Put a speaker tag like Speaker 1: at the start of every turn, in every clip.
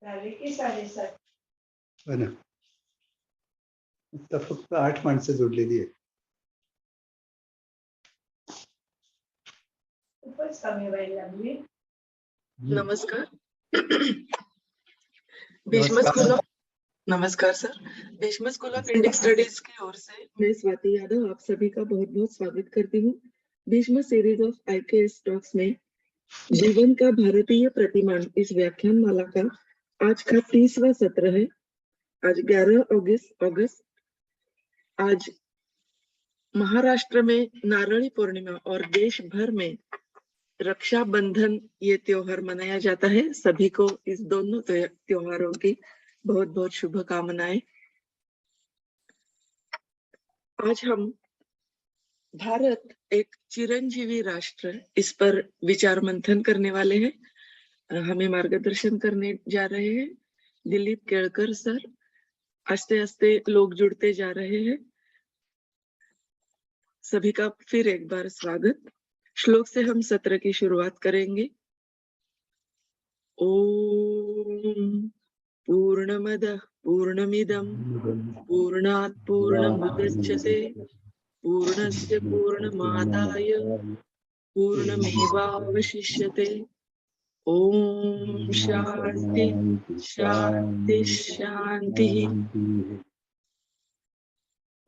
Speaker 1: झाले की 7:30
Speaker 2: हो ना. आता फक्त 8 माणसं जोडलेली आहे.
Speaker 1: खूपच कमी वेळ लागली.
Speaker 3: नमस्कार. भीष्म स्कूल ऑफ नमस्कार sir. Bhishma school of Indic studies की ओर से मैं स्वाति यादव आप सभी का बहुत बहुत स्वागत करती हूँ। Bhishma series of IKS talks में जीवन का भारतीय प्रतिमान इस व्याख्यान माला का आज का 30वां सत्र है। आज 11 अगस्त आज महाराष्ट्र में नारळी पूर्णिमा और देश भर में रक्षाबंधन ये त्योहार मनाया जाता है। सभी को इस दोनों त्योहारों की बहुत बहुत शुभकामनाएं। आज हम भारत एक चिरंजीवी राष्ट्र इस पर विचार मंथन करने वाले हैं। हमें मार्गदर्शन करने जा रहे हैं दिलीप केळकर सर। आस्ते आस्ते लोग जुड़ते जा रहे हैं। सभी का फिर एक बार स्वागत। श्लोक से हम सत्र की शुरुआत करेंगे। ओम पूर्णमदः पूर्णमिदं पूर्णात् पूर्णमुदच्यते पूर्णस्य पूर्णमादाय पूर्णमेवावशिष्यते। ओम शांति शांति शांति।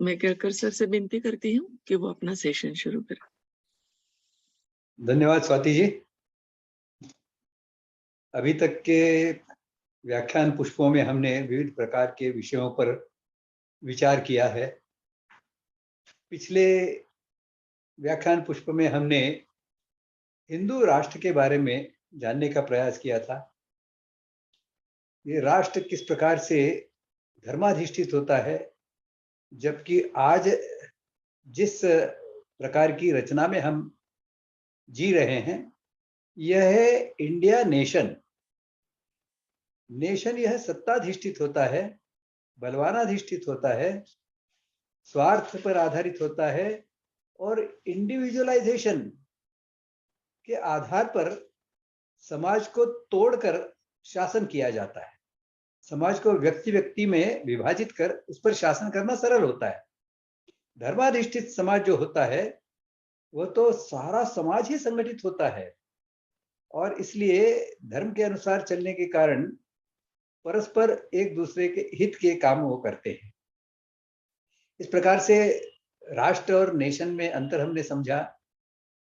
Speaker 3: मैं केळकर सर से विनती करती हूँ कि वो अपना सेशन शुरू करें।
Speaker 2: धन्यवाद स्वाति जी। अभी तक के व्याख्यान पुष्पों में हमने विविध प्रकार के विषयों पर विचार किया है। पिछले व्याख्यान पुष्प में हमने हिंदू राष्ट्र के बारे में जानने का प्रयास किया था। ये राष्ट्र किस प्रकार से धर्माधिष्ठित होता है, जबकि आज जिस प्रकार की रचना में हम जी रहे हैं यह है इंडिया नेशन। नेशन यह सत्ताधिष्ठित होता है, बलवानाधिष्ठित होता है, स्वार्थ पर आधारित होता है और इंडिविजुअलाइजेशन के आधार पर समाज को तोड़कर शासन किया जाता है। समाज को व्यक्ति व्यक्ति में विभाजित कर उस पर शासन करना सरल होता है। धर्माधिष्ठित समाज जो होता है वह तो सारा समाज ही संगठित होता है और इसलिए धर्म के अनुसार चलने के कारण परस्पर एक दूसरे के हित के काम वो करते हैं। इस प्रकार से राष्ट्र और नेशन में अंतर हमने समझा।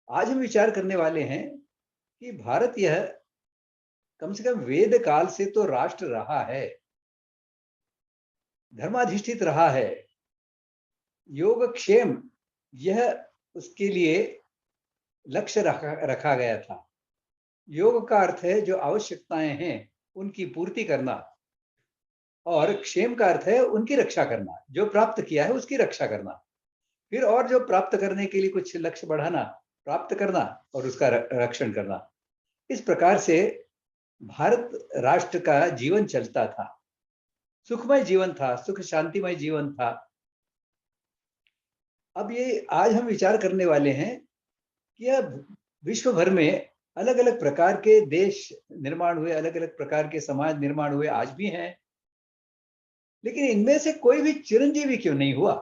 Speaker 2: आज हम विचार करने वाले हैं कि भारत यह कम से कम वेद काल से तो राष्ट्र रहा है, धर्माधिष्ठित रहा है। योगक्षेम यह उसके लिए लक्ष्य रखा गया था। योग का अर्थ है जो आवश्यकताएं हैं उनकी पूर्ति करना और क्षेम का अर्थ है उनकी रक्षा करना। जो प्राप्त किया है उसकी रक्षा करना, फिर और जो प्राप्त करने के लिए कुछ लक्ष्य बढ़ाना, प्राप्त करना और उसका रक्षण करना। इस प्रकार से भारत राष्ट्र का जीवन चलता था। सुखमय जीवन था, सुख शांतिमय जीवन था। अब ये आज हम विचार करने वाले हैं कि अब विश्व भर में अलग अलग प्रकार के देश निर्माण हुए, अलग अलग प्रकार के समाज निर्माण हुए, आज भी हैं, लेकिन इनमें से कोई भी चिरंजीवी क्यों नहीं हुआ।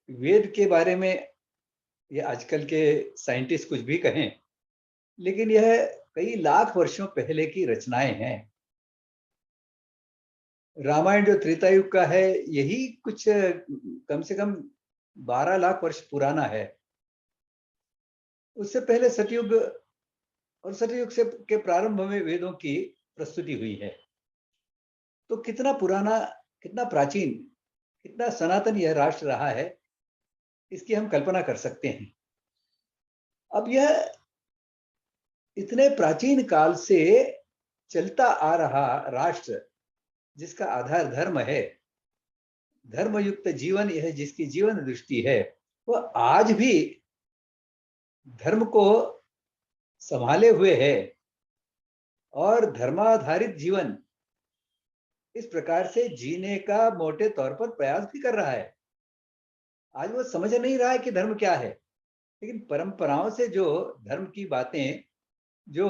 Speaker 2: वेद के बारे में ये आजकल के साइंटिस्ट कुछ भी कहें, लेकिन यह कई लाख वर्षों पहले की रचनाएं हैं। रामायण जो त्रेता युग का है यही कुछ कम से कम 12 लाख वर्ष पुराना है। उससे पहले सतयुग और सतयुग से के प्रारंभ में वेदों की प्रस्तुति हुई है। तो कितना पुराना, कितना प्राचीन, कितना सनातन यह राष्ट्र रहा है, इसकी हम कल्पना कर सकते हैं। अब यह इतने प्राचीन काल से चलता आ रहा राष्ट्र जिसका आधार धर्म है, धर्मयुक्त जीवन यह जिसकी जीवन दृष्टि है, वह आज भी धर्म को संभाले हुए है और धर्माधारित जीवन इस प्रकार से जीने का मोटे तौर पर प्रयास भी कर रहा है। आज वो समझ नहीं रहा है कि धर्म क्या है, लेकिन परंपराओं से जो धर्म की बातें जो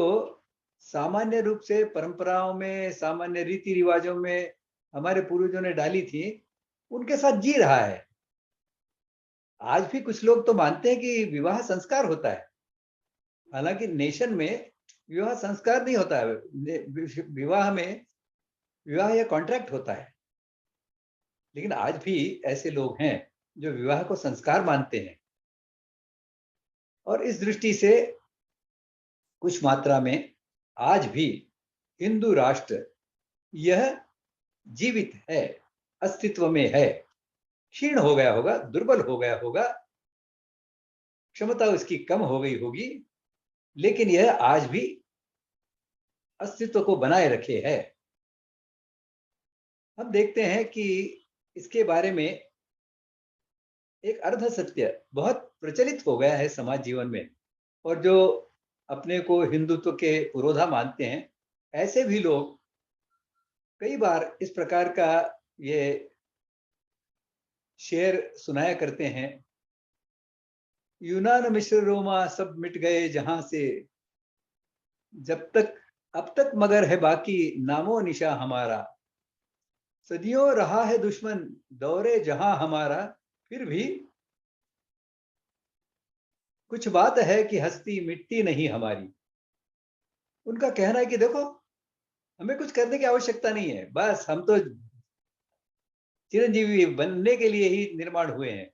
Speaker 2: सामान्य रूप से परंपराओं में, सामान्य रीति रिवाजों में हमारे पूर्वजों ने डाली थी, उनके साथ जी रहा है। आज भी कुछ लोग तो मानते हैं कि विवाह संस्कार होता है, हालांकि नेशन में विवाह संस्कार नहीं होता है। विवाह में विवाह या कॉन्ट्रैक्ट होता है। लेकिन आज भी ऐसे लोग हैं जो विवाह को संस्कार मानते हैं, और इस दृष्टि से कुछ मात्रा में आज भी हिंदू राष्ट्र यह जीवित है, अस्तित्व में है। क्षीण हो गया होगा, दुर्बल हो गया होगा, क्षमता उसकी कम हो गई होगी, लेकिन यह आज भी अस्तित्व को बनाए रखे है। हम देखते हैं कि इसके बारे में एक अर्ध सत्य बहुत प्रचलित हो गया है समाज जीवन में, और जो अपने को हिंदुत्व के पुरोधा मानते हैं, ऐसे भी लोग कई बार इस प्रकार का ये शेर सुनाया करते हैं, यूनान मिस्र रोमा सब मिट गए जहां से, जब तक अब तक मगर है बाकी नामो निशा हमारा, सदियों रहा है दुश्मन दौरे जहां हमारा, फिर भी कुछ बात है कि हस्ती मिटती नहीं हमारी। उनका कहना है कि देखो, हमें कुछ करने की आवश्यकता नहीं है, बस हम तो चिरंजीवी बनने के लिए ही निर्माण हुए हैं।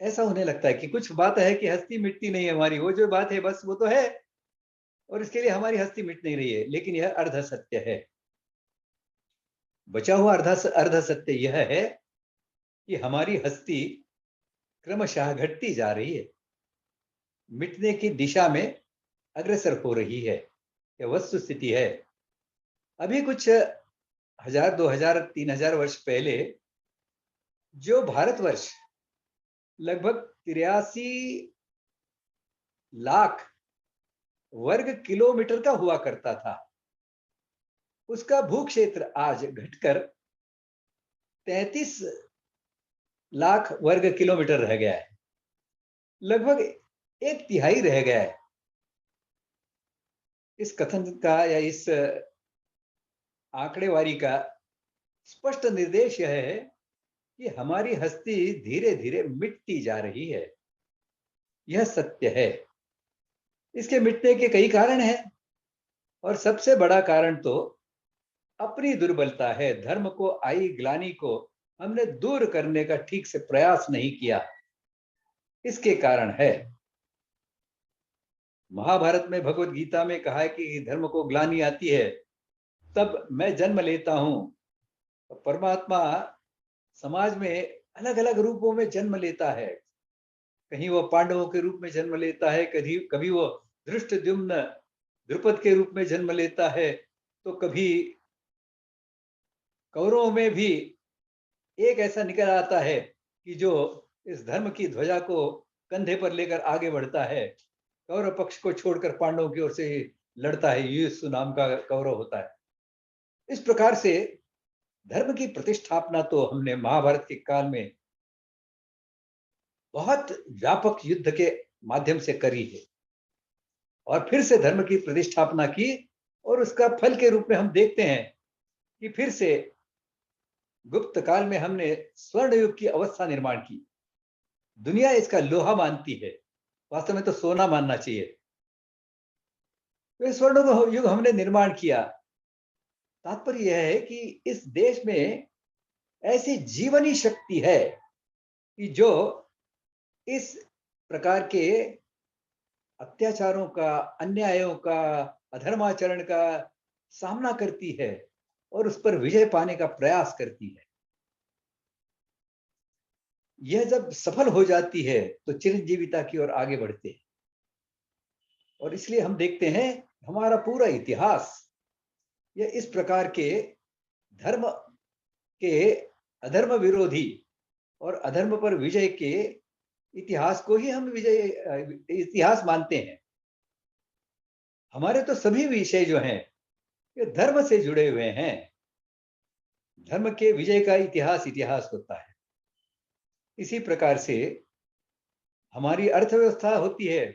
Speaker 2: ऐसा उन्हें लगता है कि कुछ बात है कि हस्ती मिटती नहीं हमारी, वो जो बात है बस वो तो है, और इसके लिए हमारी हस्ती मिट नहीं रही है। लेकिन यह अर्ध सत्य है। बचा हुआ अर्ध सत्य यह है कि हमारी हस्ती क्रमशः घटती जा रही है, मिटने की दिशा में अग्रसर हो रही है। यह वस्तु स्थिति है। अभी कुछ 1000, 2000, 3000 वर्ष पहले जो भारतवर्ष लगभग 83 लाख वर्ग किलोमीटर का हुआ करता था, उसका भू क्षेत्र आज घटकर 33 लाख वर्ग किलोमीटर रह गया है। लगभग 1/3 रह गया है। इस कथन का या इस आंकड़ेवारी का स्पष्ट निर्देश यह है कि हमारी हस्ती धीरे धीरे मिटती जा रही है। यह सत्य है। इसके मिटने के कई कारण हैं, और सबसे बड़ा कारण तो अपनी दुर्बलता है। धर्म को आई ग्लानि को हमने दूर करने का ठीक से प्रयास नहीं किया, इसके कारण है। महाभारत में, भगवत गीता में कहा है कि धर्म को ग्लानि आती है तब मैं जन्म लेता हूं। परमात्मा समाज में अलग अलग रूपों में जन्म लेता है। कहीं वो पांडवों के रूप में जन्म लेता है, कभी वो धृष्टद्युम्न द्रुपद के रूप में जन्म लेता है, तो कभी कौरवों में भी एक ऐसा निकल आता है कि जो इस धर्म की ध्वजा को कंधे पर लेकर आगे बढ़ता है। कौरव पक्ष को छोड़कर पांडवों की ओर से लड़ता है, युयुत्सु नाम का कौरव होता है। इस प्रकार से धर्म की प्रतिष्ठापना तो हमने महाभारत के काल में बहुत व्यापक युद्ध के माध्यम से करी है, और फिर से धर्म की प्रतिष्ठापना की, और उसका फल के रूप में हम देखते हैं कि फिर से गुप्त काल में हमने स्वर्ण युग की अवस्था निर्माण की। दुनिया इसका लोहा मानती है, वास्तव में तो सोना मानना चाहिए। तो स्वर्ण युग हमने निर्माण किया। तात्पर्य यह है कि इस देश में ऐसी जीवनी शक्ति है कि जो इस प्रकार के अत्याचारों का, अन्यायों का, अधर्माचरण का सामना करती है और उस पर विजय पाने का प्रयास करती है। यह जब सफल हो जाती है तो चिरंजीविता की ओर आगे बढ़ते हैं। और इसलिए हम देखते हैं हमारा पूरा इतिहास यह इस प्रकार के धर्म के अधर्म विरोधी और अधर्म पर विजय के इतिहास को ही हम विजय इतिहास मानते हैं। हमारे तो सभी विषय जो हैं ये धर्म से जुड़े हुए हैं। धर्म के विजय का इतिहास होता है। इसी प्रकार से हमारी अर्थव्यवस्था होती है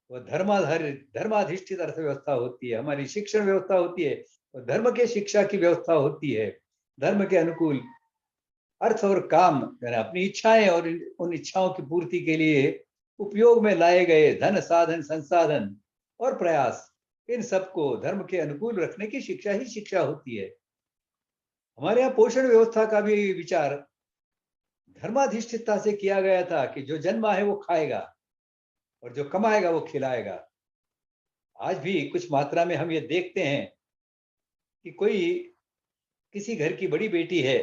Speaker 2: वो धर्माधिष्ठित अर्थव्यवस्था होती है, हमारी शिक्षण व्यवस्था होती है, और धर्म के शिक्षा की व्यवस्था होती है। धर्म के अनुकूल अर्थ और काम, यानी अपनी इच्छाएं और उन इच्छाओं की पूर्ति के लिए उपयोग में लाए गए धन, साधन, संसाधन और प्रयास, इन सबको धर्म के अनुकूल रखने की शिक्षा ही शिक्षा होती है। हमारे यहाँ पोषण व्यवस्था का भी विचार धर्माधिष्ठितता से किया गया था कि जो जन्मा है वो खाएगा और जो कमाएगा वो खिलाएगा। आज भी कुछ मात्रा में हम ये देखते हैं कि कोई किसी घर की बड़ी बेटी है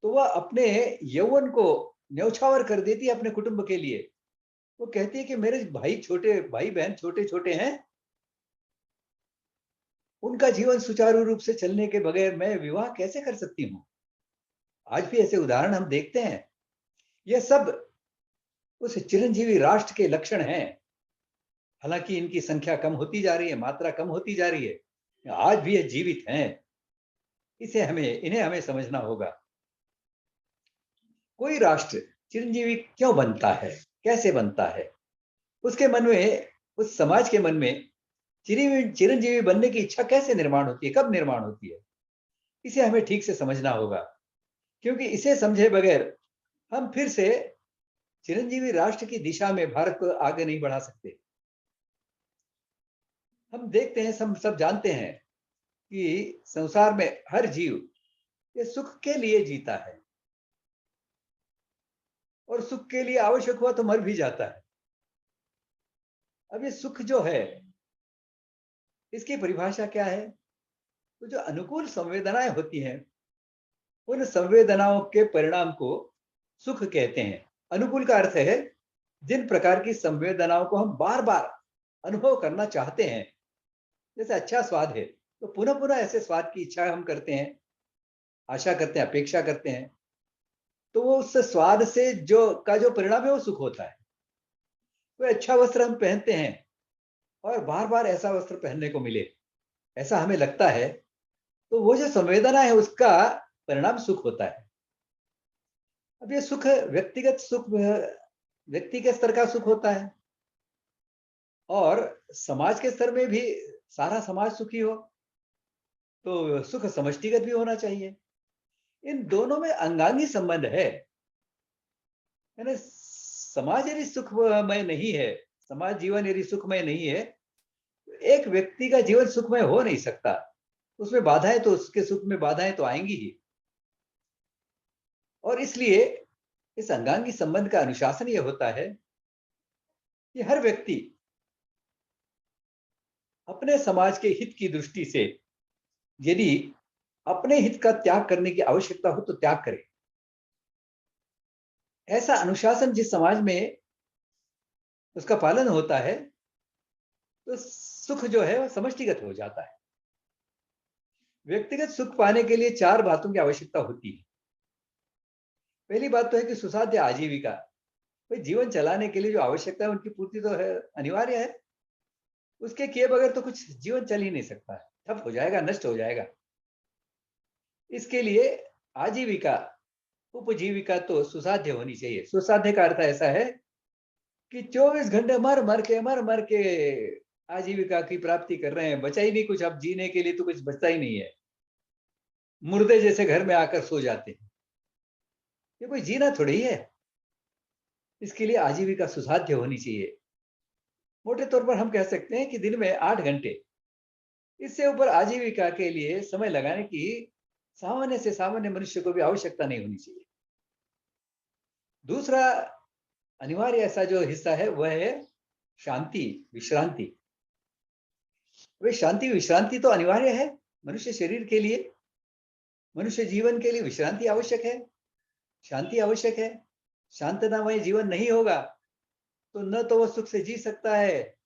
Speaker 2: तो वह अपने यौवन को न्यौछावर कर देती है अपने कुटुंब के लिए। वो कहती है कि मेरे भाई बहन छोटे छोटे हैं, उनका जीवन सुचारू रूप से चलने के बगैर मैं विवाह कैसे कर सकती हूँ। आज भी ऐसे उदाहरण हम देखते हैं। यह सब उस चिरंजीवी राष्ट्र के लक्षण हैं। हालांकि इनकी संख्या कम होती जा रही है, मात्रा कम होती जा रही है, आज भी ये जीवित हैं। इन्हें हमें समझना होगा। कोई राष्ट्र चिरंजीवी क्यों बनता है, कैसे बनता है, उसके मन में, उस समाज के मन में चिरंजीवी बनने की इच्छा कैसे निर्माण होती है, कब निर्माण होती है, इसे हमें ठीक से समझना होगा। क्योंकि इसे समझे बगैर हम फिर से चिरंजीवी राष्ट्र की दिशा में भारत को आगे नहीं बढ़ा सकते। हम देखते हैं, सब जानते हैं कि संसार में हर जीव ये सुख के लिए जीता है और सुख के लिए आवश्यक हुआ तो मर भी जाता है। अब ये सुख जो है, इसकी परिभाषा क्या है? तो जो अनुकूल संवेदनाएं होती हैं, उन संवेदनाओं के परिणाम को सुख कहते हैं। अनुकूल का अर्थ है जिन प्रकार की संवेदनाओं को हम बार बार अनुभव करना चाहते हैं। जैसे अच्छा स्वाद है तो पुनः पुनः ऐसे स्वाद की इच्छा हम करते हैं, आशा करते हैं, अपेक्षा करते हैं, तो वो उस स्वाद से जो परिणाम है वो सुख होता है। कोई अच्छा वस्त्र हम पहनते हैं और बार बार ऐसा वस्त्र पहनने को मिले, ऐसा हमें लगता है, तो वो जो संवेदना है उसका परिणाम सुख होता है। अब ये सुख व्यक्तिगत सुख, व्यक्ति के स्तर का सुख होता है, और समाज के स्तर में भी सारा समाज सुखी हो तो सुख समष्टिगत भी होना चाहिए। इन दोनों में अंगांगी संबंध है। यानी समाज यदि सुखमय नहीं है, समाज जीवन यदि सुखमय नहीं है, एक व्यक्ति का जीवन सुखमय हो नहीं सकता। उसमें बाधाएं तो, उसके सुख में बाधाएं तो आएंगी ही। और इसलिए इस अंगांगी संबंध का अनुशासन यह होता है कि हर व्यक्ति अपने समाज के हित की दृष्टि से यदि अपने हित का त्याग करने की आवश्यकता हो तो त्याग करे। ऐसा अनुशासन जिस समाज में उसका पालन होता है तो सुख जो है वह समष्टिगत हो जाता है। व्यक्तिगत सुख पाने के लिए 4 बातों की आवश्यकता होती है। पहली बात तो है कि सुसाध्य आजीविका। भाई जीवन चलाने के लिए जो आवश्यकता है उनकी पूर्ति तो है, अनिवार्य है। उसके किए बगैर तो कुछ जीवन चल ही नहीं सकता, ठप हो जाएगा, नष्ट हो जाएगा। इसके लिए आजीविका, उपजीविका तो सुसाध्य होनी चाहिए। सुसाध्य का अर्थ ऐसा है कि 24 घंटे मर मर के आजीविका की प्राप्ति कर रहे हैं, बचा ही नहीं कुछ। अब जीने के लिए तो कुछ बचता ही नहीं है, मुर्दे जैसे घर में आकर सो जाते हैं। ये कोई जीना थोड़ी है। इसके लिए आजीविका सुसाध्य होनी चाहिए। मोटे तौर पर हम कह सकते हैं कि दिन में 8 घंटे, इससे ऊपर आजीविका के लिए समय लगाने की सामान्य से सामान्य मनुष्य को भी आवश्यकता नहीं होनी चाहिए। दूसरा अनिवार्य ऐसा जो हिस्सा है वह है शांति, विश्रांति। वे शांति विश्रांति तो अनिवार्य है मनुष्य शरीर के लिए, मनुष्य जीवन के लिए विश्रांति आवश्यक है, शांति आवश्यक है। शांतनामय जीवन नहीं होगा तो न तो वह सुख से जी सकता है,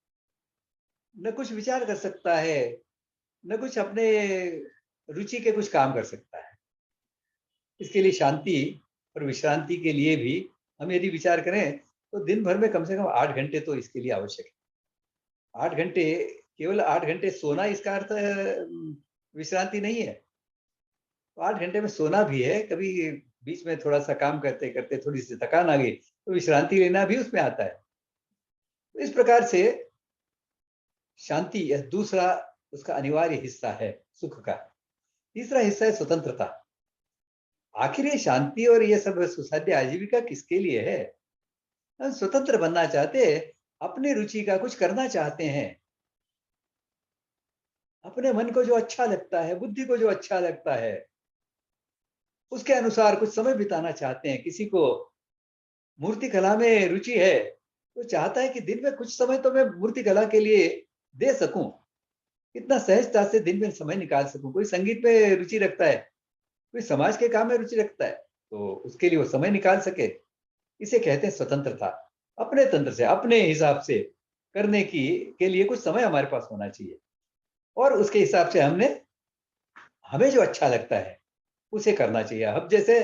Speaker 2: न कुछ विचार कर सकता है, न कुछ अपने रुचि के कुछ काम कर सकता है। इसके लिए शांति और विश्रांति के लिए भी हम यदि विचार करें तो दिन भर में कम से कम 8 घंटे तो इसके लिए आवश्यक है। 8 घंटे, केवल 8 घंटे सोना इसका अर्थ विश्रांति नहीं है। तो 8 घंटे में सोना भी है, कभी बीच में थोड़ा सा काम करते करते थोड़ी सी थकान आ गई तो विश्रांति लेना भी उसमें आता है। इस प्रकार से शांति यह दूसरा उसका अनिवार्य हिस्सा है सुख का। तीसरा हिस्सा है स्वतंत्रता। आखिर ये शांति और ये सब सुसाध्य आजीविका किसके लिए है? हम स्वतंत्र बनना चाहते हैं, अपनी रुचि का कुछ करना चाहते हैं, अपने मन को जो अच्छा लगता है, बुद्धि को जो अच्छा लगता है, उसके अनुसार कुछ समय बिताना चाहते हैं। किसी को मूर्ति कला में रुचि है तो चाहता है कि दिन में कुछ समय तो मैं मूर्ति कला के लिए दे सकूं, इतना सहजता से दिन में समय निकाल सकूं। कोई संगीत में रुचि रखता है, कोई समाज के काम में रुचि रखता है, तो उसके लिए वो समय निकाल सके। इसे कहते हैं स्वतंत्रता। अपने तंत्र से, अपने हिसाब से करने की के लिए कुछ समय हमारे पास होना चाहिए, और उसके हिसाब से हमें जो अच्छा लगता है उसे करना चाहिए। अब जैसे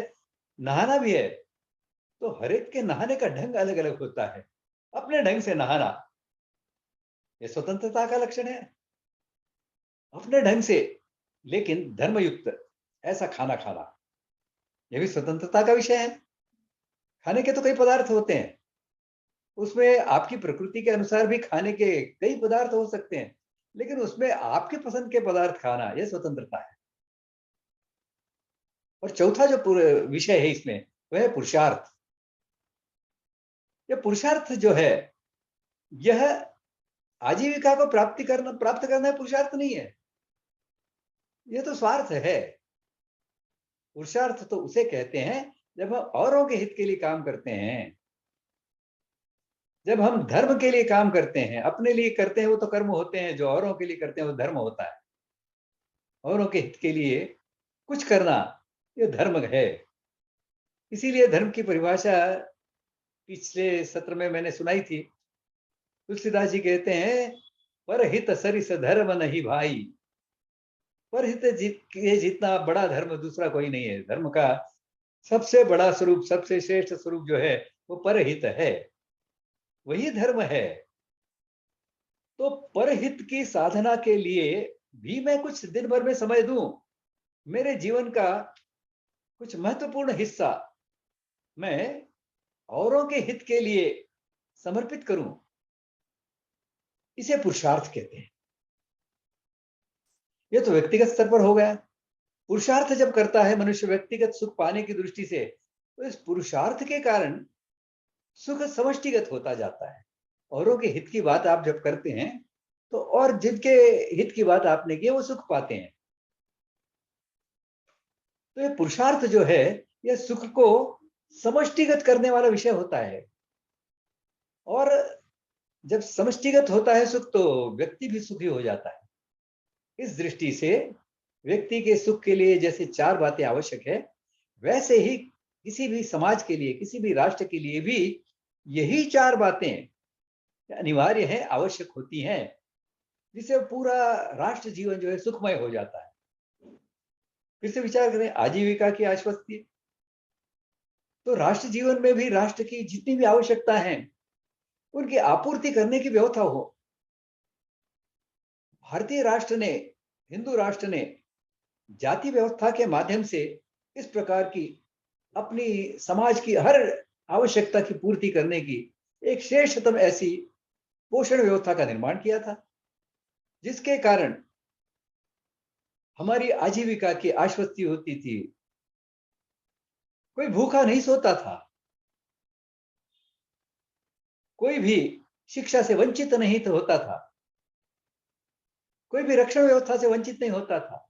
Speaker 2: नहाना भी है तो हर एक के नहाने का ढंग अलग अलग होता है। अपने ढंग से नहाना ये स्वतंत्रता का लक्षण है, अपने ढंग से, लेकिन धर्मयुक्त ऐसा खाना खाना यह भी स्वतंत्रता का विषय है। खाने के तो कई पदार्थ होते हैं, उसमें आपकी प्रकृति के अनुसार भी खाने के कई पदार्थ हो सकते हैं, लेकिन उसमें आपके पसंद के पदार्थ खाना यह स्वतंत्रता है। और चौथा जो विषय है इसमें वह है पुरुषार्थ। यह पुरुषार्थ जो है यह आजीविका को प्राप्त करना पुरुषार्थ नहीं है, यह तो स्वार्थ है। पुरुषार्थ तो उसे कहते हैं जब हम औरों के हित के लिए काम करते हैं, जब हम धर्म के लिए काम करते हैं। अपने लिए करते हैं वो तो कर्म होते हैं, जो औरों के लिए करते हैं वो धर्म होता है। औरों के हित के लिए कुछ करना ये धर्म है। इसीलिए धर्म की परिभाषा पिछले सत्र में मैंने सुनाई थी। तुलसीदास जी कहते हैं, पर हित सरिस धर्म नहीं भाई। पर हित ये जितना बड़ा धर्म दूसरा कोई नहीं है। धर्म का सबसे बड़ा स्वरूप, सबसे श्रेष्ठ स्वरूप जो है वो परहित है, वही धर्म है। तो परहित की साधना के लिए भी मैं कुछ दिन भर में समय दूं, मेरे जीवन का कुछ महत्वपूर्ण हिस्सा मैं औरों के हित के लिए समर्पित करूं, इसे पुरुषार्थ कहते हैं। यह तो व्यक्तिगत स्तर पर हो गया। पुरुषार्थ जब करता है मनुष्य व्यक्तिगत सुख पाने की दृष्टि से, तो इस पुरुषार्थ के कारण सुख समष्टिगत होता जाता है। औरों के हित की बात आप जब करते हैं तो और जिनके हित की बात आपने की वो सुख पाते हैं। तो ये पुरुषार्थ जो है यह सुख को समष्टिगत करने वाला विषय होता है। और जब समष्टिगत होता है सुख तो व्यक्ति भी सुखी हो जाता है। इस दृष्टि से व्यक्ति के सुख के लिए जैसे चार बातें आवश्यक है, वैसे ही किसी भी समाज के लिए, किसी भी राष्ट्र के लिए भी यही चार बातें अनिवार्य है, आवश्यक होती हैं, जिससे पूरा राष्ट्र जीवन जो है सुखमय हो जाता है। फिर से विचार करें, आजीविका की आश्वस्ति, तो राष्ट्र जीवन में भी राष्ट्र की जितनी भी आवश्यकता है उनकी आपूर्ति करने की व्यवस्था हो। भारतीय राष्ट्र ने, हिंदू राष्ट्र ने जाति व्यवस्था के माध्यम से इस प्रकार की अपनी समाज की हर आवश्यकता की पूर्ति करने की एक श्रेष्ठतम ऐसी पोषण व्यवस्था का निर्माण किया था, जिसके कारण हमारी आजीविका की आश्वस्ति होती थी। कोई भूखा नहीं सोता था, कोई भी शिक्षा से वंचित नहीं होता था, कोई भी रक्षण व्यवस्था से वंचित नहीं होता था।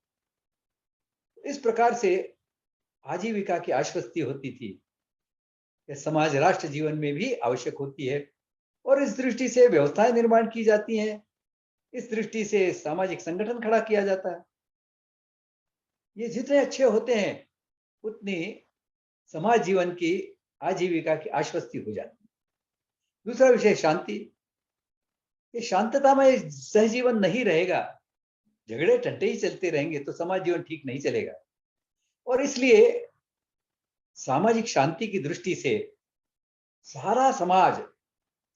Speaker 2: इस प्रकार से आजीविका की आश्वस्ति होती थी। यह समाज राष्ट्र जीवन में भी आवश्यक होती है, और इस दृष्टि से व्यवस्थाएं निर्माण की जाती हैं, इस दृष्टि से सामाजिक संगठन खड़ा किया जाता है। ये जितने अच्छे होते हैं उतनी समाज जीवन की आजीविका की आश्वस्ति हो जाती है। दूसरा विषय शांति। ये शांतता में सहजीवन नहीं रहेगा, झगड़े टंटे ही चलते रहेंगे तो समाज जीवन ठीक नहीं चलेगा। और इसलिए सामाजिक शांति की दृष्टि से सारा समाज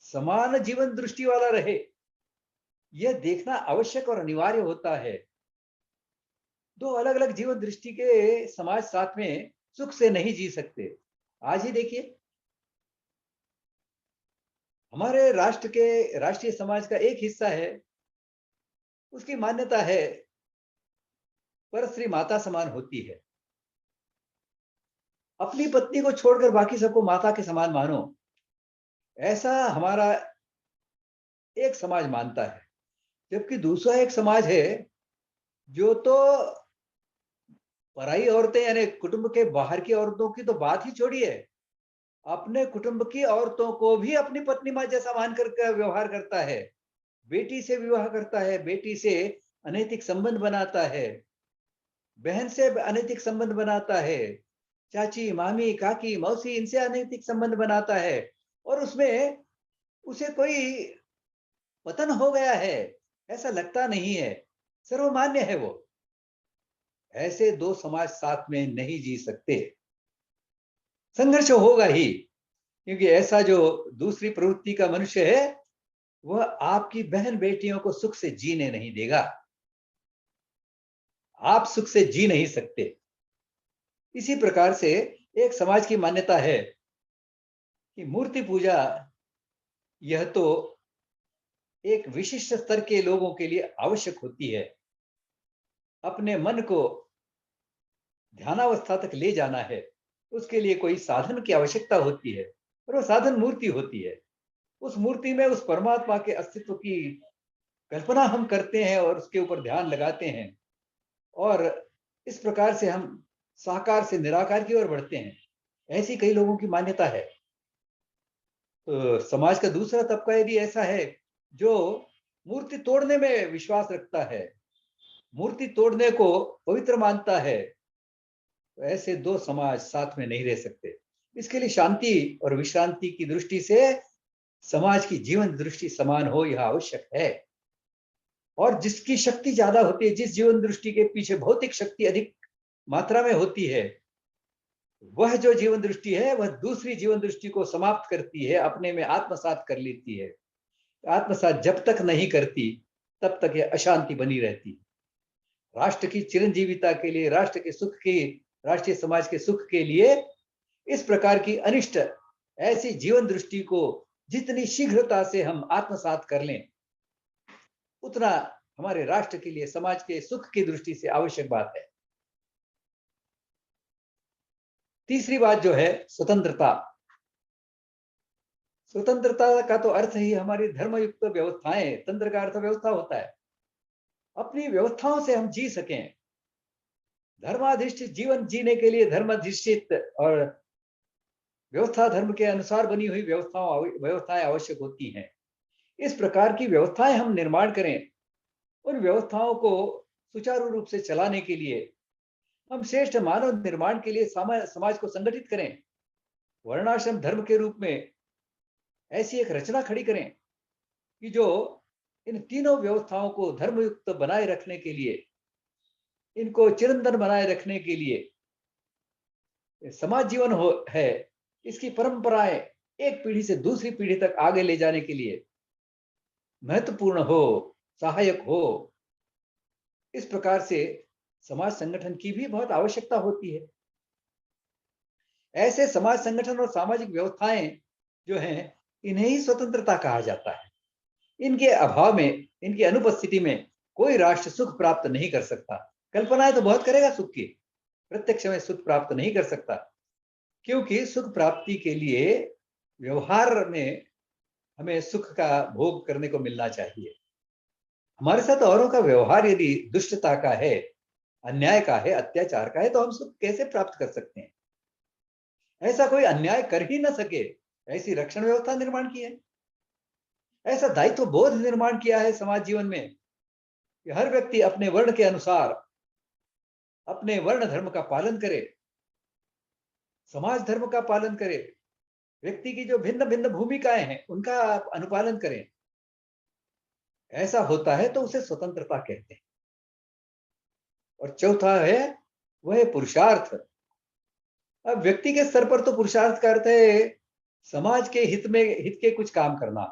Speaker 2: समान जीवन दृष्टि वाला रहे, यह देखना आवश्यक और अनिवार्य होता है। दो अलग अलग जीवन दृष्टि के समाज साथ में सुख से नहीं जी सकते। आज ही देखिए, हमारे राष्ट्र के राष्ट्रीय समाज का एक हिस्सा है, उसकी मान्यता है परस्त्री माता समान होती है। अपनी पत्नी को छोड़कर बाकी सबको माता के समान मानो, ऐसा हमारा एक समाज मानता है। जबकि दूसरा एक समाज है जो तो पराई औरतें यानी कुटुंब के बाहर की औरतों की तो बात ही छोड़िए, अपने कुटुंब की औरतों को भी अपनी पत्नी मां जैसा मानकर व्यवहार करता है। बेटी से विवाह करता है, बेटी से अनैतिक संबंध बनाता है, बहन से अनैतिक संबंध बनाता है, चाची मामी काकी मौसी इनसे अनैतिक संबंध बनाता है, और उसमें उसे कोई पतन हो गया है ऐसा लगता नहीं है, सर्वमान्य है वो। ऐसे दो समाज साथ में नहीं जी सकते, संघर्ष होगा ही, क्योंकि ऐसा जो दूसरी प्रवृत्ति का मनुष्य है वह आपकी बहन बेटियों को सुख से जीने नहीं देगा, आप सुख से जी नहीं सकते। इसी प्रकार से एक समाज की मान्यता है कि मूर्ति पूजा यह तो एक विशिष्ट स्तर के लोगों के लिए आवश्यक होती है। अपने मन को ध्यानावस्था तक ले जाना है, उसके लिए कोई साधन की आवश्यकता होती है, और वो साधन मूर्ति होती है। उस मूर्ति में उस परमात्मा के अस्तित्व की कल्पना हम करते हैं और उसके ऊपर ध्यान लगाते हैं, और इस प्रकार से हम साकार से निराकार की ओर बढ़ते हैं। ऐसी कई लोगों की मान्यता है। तो समाज का दूसरा तबका यदि ऐसा है जो मूर्ति तोड़ने में विश्वास रखता है, मूर्ति तोड़ने को पवित्र मानता है, तो ऐसे दो समाज साथ में नहीं रह सकते। इसके लिए शांति और विश्रांति की दृष्टि से समाज की जीवन दृष्टि समान हो, यह आवश्यक है। और जिसकी शक्ति ज्यादा होती है, जिस जीवन दृष्टि के पीछे भौतिक शक्ति अधिक मात्रा में होती है, वह जो जीवन दृष्टि है वह दूसरी जीवन दृष्टि को समाप्त करती है, अपने में आत्मसात कर लेती है। आत्मसात जब तक नहीं करती तब तक यह अशांति बनी रहती है। राष्ट्र की चिरंजीविता के लिए, राष्ट्र के सुख की, राष्ट्रीय समाज के सुख के लिए इस प्रकार की अनिष्ट ऐसी जीवन दृष्टि को जितनी शीघ्रता से हम आत्मसात कर लें, उतना हमारे राष्ट्र के लिए, समाज के सुख की दृष्टि से आवश्यक बात है। तीसरी बात जो है स्वतंत्रता। स्वतंत्रता का तो अर्थ ही हमारी धर्मयुक्त व्यवस्थाएं, तंत्र का अर्थ व्यवस्था होता है। अपनी व्यवस्थाओं से हम जी सकें। धर्माधिष्ठित जीवन जीने के लिए धर्माधिष्ठित और व्यवस्था धर्म के अनुसार बनी हुई व्यवस्थाएं आवश्यक होती हैं। इस प्रकार की व्यवस्थाएं हम निर्माण करें। उन व्यवस्थाओं को सुचारू रूप से चलाने के लिए हम श्रेष्ठ मानव निर्माण के लिए समाज को संगठित करें। वर्णाश्रम धर्म के रूप में ऐसी एक रचना खड़ी करें कि जो इन तीनों व्यवस्थाओं को धर्मयुक्त बनाए रखने के लिए, इनको चिरंतन बनाए रखने के लिए समाज जीवन है, इसकी परंपराएं एक पीढ़ी से दूसरी पीढ़ी तक आगे ले जाने के लिए महत्वपूर्ण हो, सहायक हो। इस प्रकार से समाज संगठन की भी बहुत आवश्यकता होती है। ऐसे समाज संगठन और सामाजिक व्यवस्थाएं जो हैं, इन्हें ही स्वतंत्रता कहा जाता है। इनके अभाव में, इनकी अनुपस्थिति में कोई राष्ट्र सुख प्राप्त नहीं कर सकता। कल्पनाएं तो बहुत करेगा सुख की, प्रत्यक्ष में सुख प्राप्त नहीं कर सकता, क्योंकि सुख प्राप्ति के लिए व्यवहार में हमें सुख का भोग करने को मिलना चाहिए। हमारे साथ औरों का व्यवहार यदि दुष्टता का है, अन्याय का है, अत्याचार का है, तो हम सुख कैसे प्राप्त कर सकते हैं? ऐसा कोई अन्याय कर ही न सके, ऐसी रक्षण व्यवस्था निर्माण की है। ऐसा दायित्व बोध निर्माण किया है समाज जीवन में कि हर व्यक्ति अपने वर्ण के अनुसार अपने वर्ण धर्म का पालन करे, समाज धर्म का पालन करे, व्यक्ति की जो भिन्न भिन्न भूमिकाएं हैं उनका अनुपालन करें। ऐसा होता है तो उसे स्वतंत्रता कहते हैं। और चौथा है वह है पुरुषार्थ। अब व्यक्ति के स्तर पर तो पुरुषार्थ का अर्थ है समाज के हित के कुछ काम करना।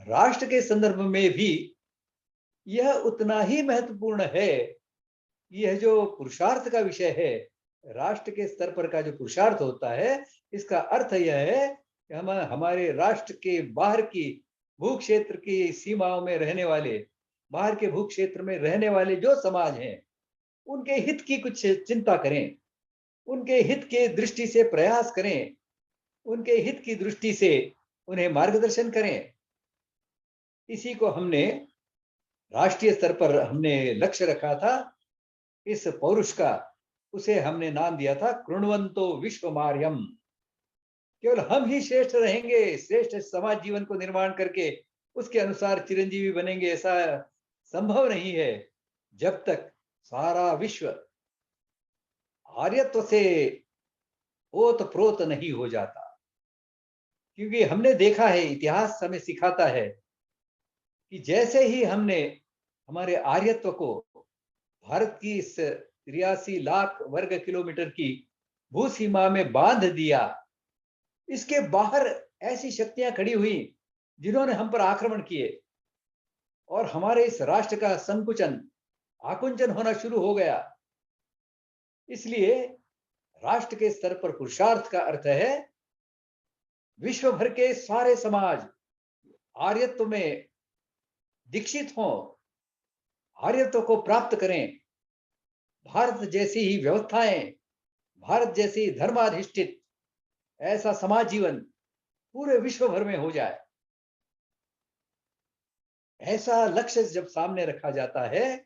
Speaker 2: राष्ट्र के संदर्भ में भी यह उतना ही महत्वपूर्ण है। यह जो पुरुषार्थ का विषय है, राष्ट्र के स्तर पर का जो पुरुषार्थ होता है, इसका अर्थ यह है हम हमारे राष्ट्र के बाहर की भू क्षेत्र की सीमाओं में रहने वाले, बाहर के भू क्षेत्र में रहने वाले जो समाज हैं, उनके हित की कुछ चिंता करें, उनके हित के दृष्टि से प्रयास करें, उनके हित की दृष्टि से उन्हें मार्गदर्शन करें। इसी को हमने राष्ट्रीय स्तर पर हमने लक्ष्य रखा था इस पौरुष का। उसे हमने नाम दिया था कृण्वन्तो विश्वमार्यम। केवल हम ही श्रेष्ठ रहेंगे, श्रेष्ठ समाज जीवन को निर्माण करके उसके अनुसार चिरंजीवी बनेंगे, ऐसा संभव नहीं है जब तक सारा विश्व आर्यत्व से ओत प्रोत नहीं हो जाता। क्योंकि हमने देखा है, इतिहास हमें सिखाता है कि जैसे ही हमने हमारे आर्यत्व को भारत की इस 83 लाख वर्ग किलोमीटर की भू सीमा में बांध दिया, इसके बाहर ऐसी शक्तियां खड़ी हुई जिन्होंने हम पर आक्रमण किए और हमारे इस राष्ट्र का संकुचन, आकुंचन होना शुरू हो गया। इसलिए राष्ट्र के स्तर पर पुरुषार्थ का अर्थ है विश्व भर के सारे समाज आर्यत्व में दीक्षित हों, आर्यत्व को प्राप्त करें, भारत जैसी ही व्यवस्थाएं, भारत जैसी धर्माधिष्ठित ऐसा समाज जीवन पूरे विश्व भर में हो जाए। ऐसा लक्ष्य जब सामने रखा जाता है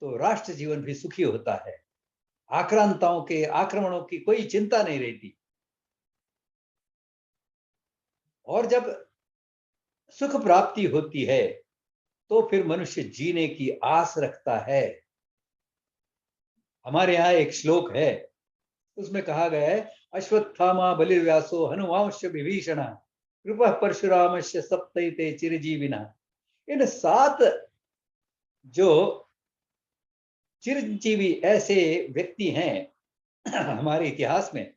Speaker 2: तो राष्ट्र जीवन भी सुखी होता है, आक्रांताओं के आक्रमणों की कोई चिंता नहीं रहती। और जब सुख प्राप्ति होती है तो फिर मनुष्य जीने की आस रखता है। हमारे यहाँ एक श्लोक है, उसमें कहा गया है अश्वत्थामा बलिर्व्यासो हनुमांश विभीषण कृपः परशुरामस्य सप्तैते चिरजीविना। इन 7 जो चिरंजीवी ऐसे व्यक्ति हैं हमारे इतिहास में,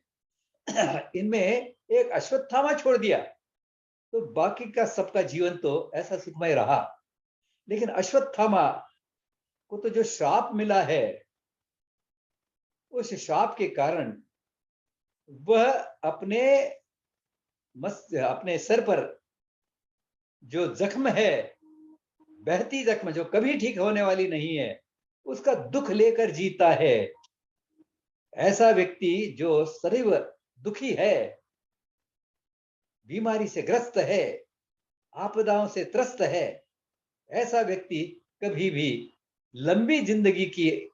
Speaker 2: इनमें एक अश्वत्थामा छोड़ दिया तो बाकी का सबका जीवन तो ऐसा सुखमय रहा। लेकिन अश्वत्थामा को तो जो श्राप मिला है, उस श्राप के कारण वह अपने सर पर जो जख्म है, बहती जख्म जो कभी ठीक होने वाली नहीं है, उसका दुख लेकर जीता है। ऐसा व्यक्ति जो सदैव दुखी है, बीमारी से ग्रस्त है, आपदाओं से त्रस्त है, ऐसा व्यक्ति कभी भी लंबी जिंदगी की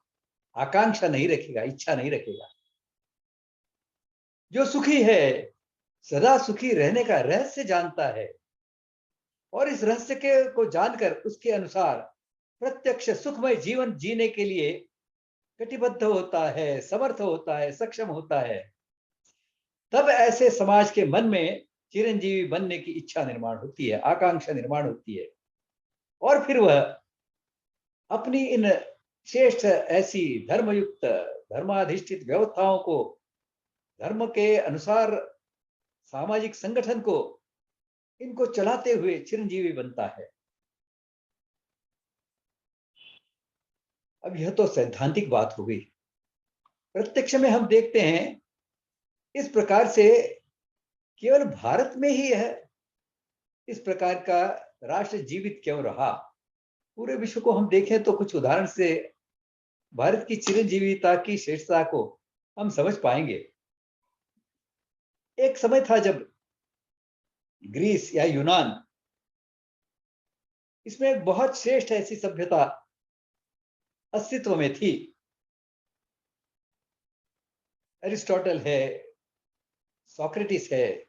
Speaker 2: आकांक्षा नहीं रखेगा, इच्छा नहीं रखेगा। जो सुखी है, सदा सुखी रहने का रहस्य जानता है और इस रहस्य को जानकर उसके अनुसार प्रत्यक्ष सुखमय जीवन जीने के लिए कटिबद्ध होता है, समर्थ होता है, सक्षम होता है। तब ऐसे समाज के मन में चिरंजीवी बनने की इच्छा निर्माण होती है, आकांक्षा निर्माण होती है और फिर वह अपनी इन श्रेष्ठ ऐसी धर्मयुक्त धर्माधिष्ठित व्यवस्थाओं को, धर्म के अनुसार सामाजिक संगठन को, इनको चलाते हुए चिरंजीवी बनता है। अब यह तो सैद्धांतिक बात हो गई। प्रत्यक्ष में हम देखते हैं इस प्रकार से केवल भारत में ही है इस प्रकार का राष्ट्र जीवित क्यों रहा। पूरे विश्व को हम देखें तो कुछ उदाहरण से भारत की चिरंजीविता की श्रेष्ठता को हम समझ पाएंगे। एक समय था जब ग्रीस या यूनान, इसमें एक बहुत श्रेष्ठ ऐसी सभ्यता अस्तित्व में थी। एरिस्टोटल है, सोक्रेटिस है,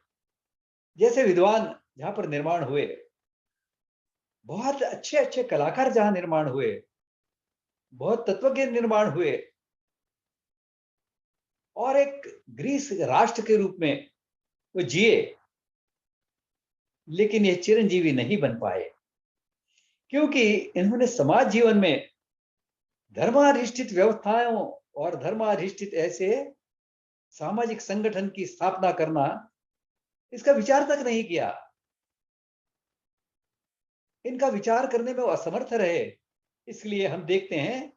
Speaker 2: जैसे विद्वान जहां पर निर्माण हुए, बहुत अच्छे अच्छे कलाकार जहां निर्माण हुए, बहुत तत्वज्ञ निर्माण हुए और एक ग्रीस राष्ट्र के रूप में वो जिए, लेकिन ये चिरंजीवी नहीं बन पाए क्योंकि इन्होंने समाज जीवन में धर्माधिष्ठित व्यवस्थाओं और धर्माधिष्ठित ऐसे सामाजिक संगठन की स्थापना करना, इसका विचार तक नहीं किया। इनका विचार करने में वो असमर्थ रहे। इसलिए हम देखते हैं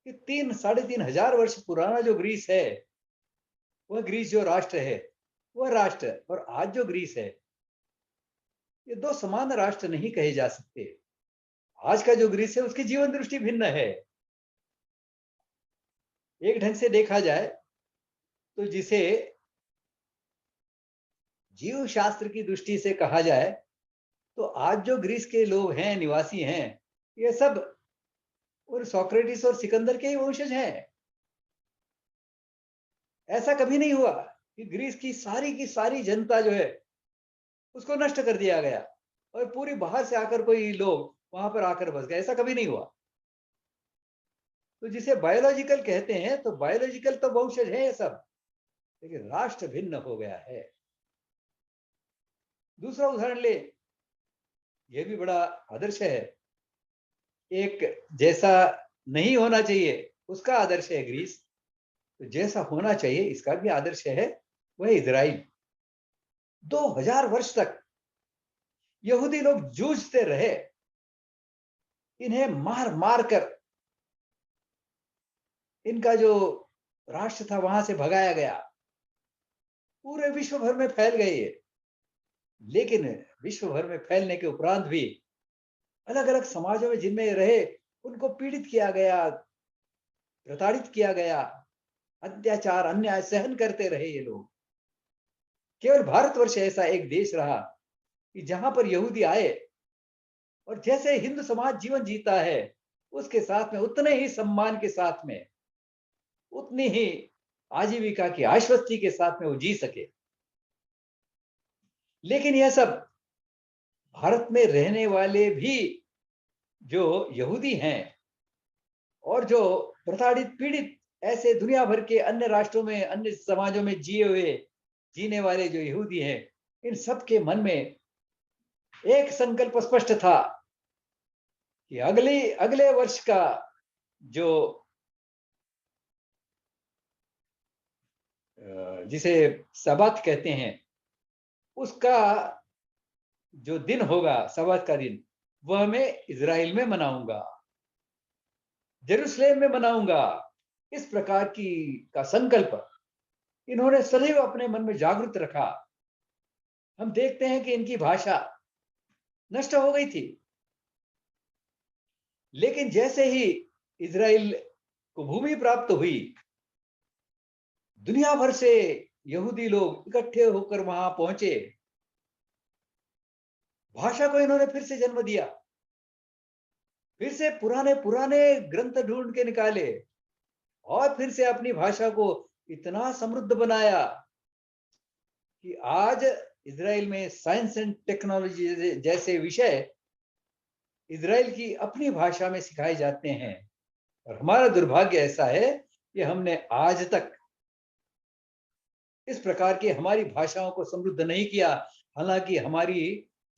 Speaker 2: कि 3-3.5 हजार वर्ष पुराना जो ग्रीस है, वह ग्रीस जो राष्ट्र है, वह राष्ट्र, और आज जो ग्रीस है ये दो समान राष्ट्र नहीं कहे जा सकते। आज का जो ग्रीस है उसकी जीवन दृष्टि भिन्न है। एक ढंग से देखा जाए तो जिसे जीव शास्त्र की दृष्टि से कहा जाए तो आज जो ग्रीस के लोग हैं, निवासी हैं, ये सब और सोक्रेटिस और सिकंदर के ही वंशज हैं। ऐसा कभी नहीं हुआ कि ग्रीस की सारी जनता जो है उसको नष्ट कर दिया गया और पूरी बाहर से आकर कोई लोग वहां पर आकर बस गए, ऐसा कभी नहीं हुआ। तो जिसे बायोलॉजिकल कहते हैं, तो बायोलॉजिकल तो वंशज है ये सब, लेकिन राष्ट्र भिन्न हो गया है। दूसरा उदाहरण ले, यह भी बड़ा आदर्श है। एक जैसा नहीं होना चाहिए उसका आदर्श है ग्रीस, तो जैसा होना चाहिए इसका भी आदर्श है, वह इजराइल। 2000 वर्ष तक यहूदी लोग जूझते रहे, इन्हें मार मार कर इनका जो राष्ट्र था वहां से भगाया गया, पूरे विश्व भर में फैल गए ये। लेकिन विश्व भर में फैलने के उपरांत भी अलग अलग समाजों में जिनमें रहे उनको पीड़ित किया गया, प्रताड़ित किया गया, अत्याचार अन्याय सहन करते रहे ये लोग। केवल भारतवर्ष ऐसा एक देश रहा कि जहां पर यहूदी आए और जैसे हिंदू समाज जीवन जीता है उसके साथ में उतने ही सम्मान के साथ में, उतनी ही आजीविका की आश्वस्ति के साथ में वो जी सके। लेकिन यह सब भारत में रहने वाले भी जो यहूदी हैं और जो प्रताड़ित पीड़ित ऐसे दुनिया भर के अन्य राष्ट्रों में, अन्य समाजों में जीने वाले जो यहूदी हैं, इन सब के मन में एक संकल्प स्पष्ट था कि अगले वर्ष का जो जिसे सब्बात कहते हैं, उसका जो दिन होगा, सब्बात का दिन, वह मैं इजराइल में मनाऊंगा, जेरूसलेम में मनाऊंगा। इस प्रकार का संकल्प इन्होंने सदैव अपने मन में जागृत रखा। हम देखते हैं कि इनकी भाषा नष्ट हो गई थी, लेकिन जैसे ही इजराइल को भूमि प्राप्त हुई, दुनिया भर से यहूदी लोग इकट्ठे होकर वहां पहुंचे, भाषा को इन्होंने फिर से जन्म दिया, फिर से पुराने ग्रंथ ढूंढ के निकाले और फिर से अपनी भाषा को इतना समृद्ध बनाया कि आज इजराइल में साइंस एंड टेक्नोलॉजी जैसे विषय इजराइल की अपनी भाषा में सिखाए जाते हैं। और हमारा दुर्भाग्य ऐसा है कि हमने आज तक इस प्रकार की हमारी भाषाओं को समृद्ध नहीं किया। हालांकि हमारी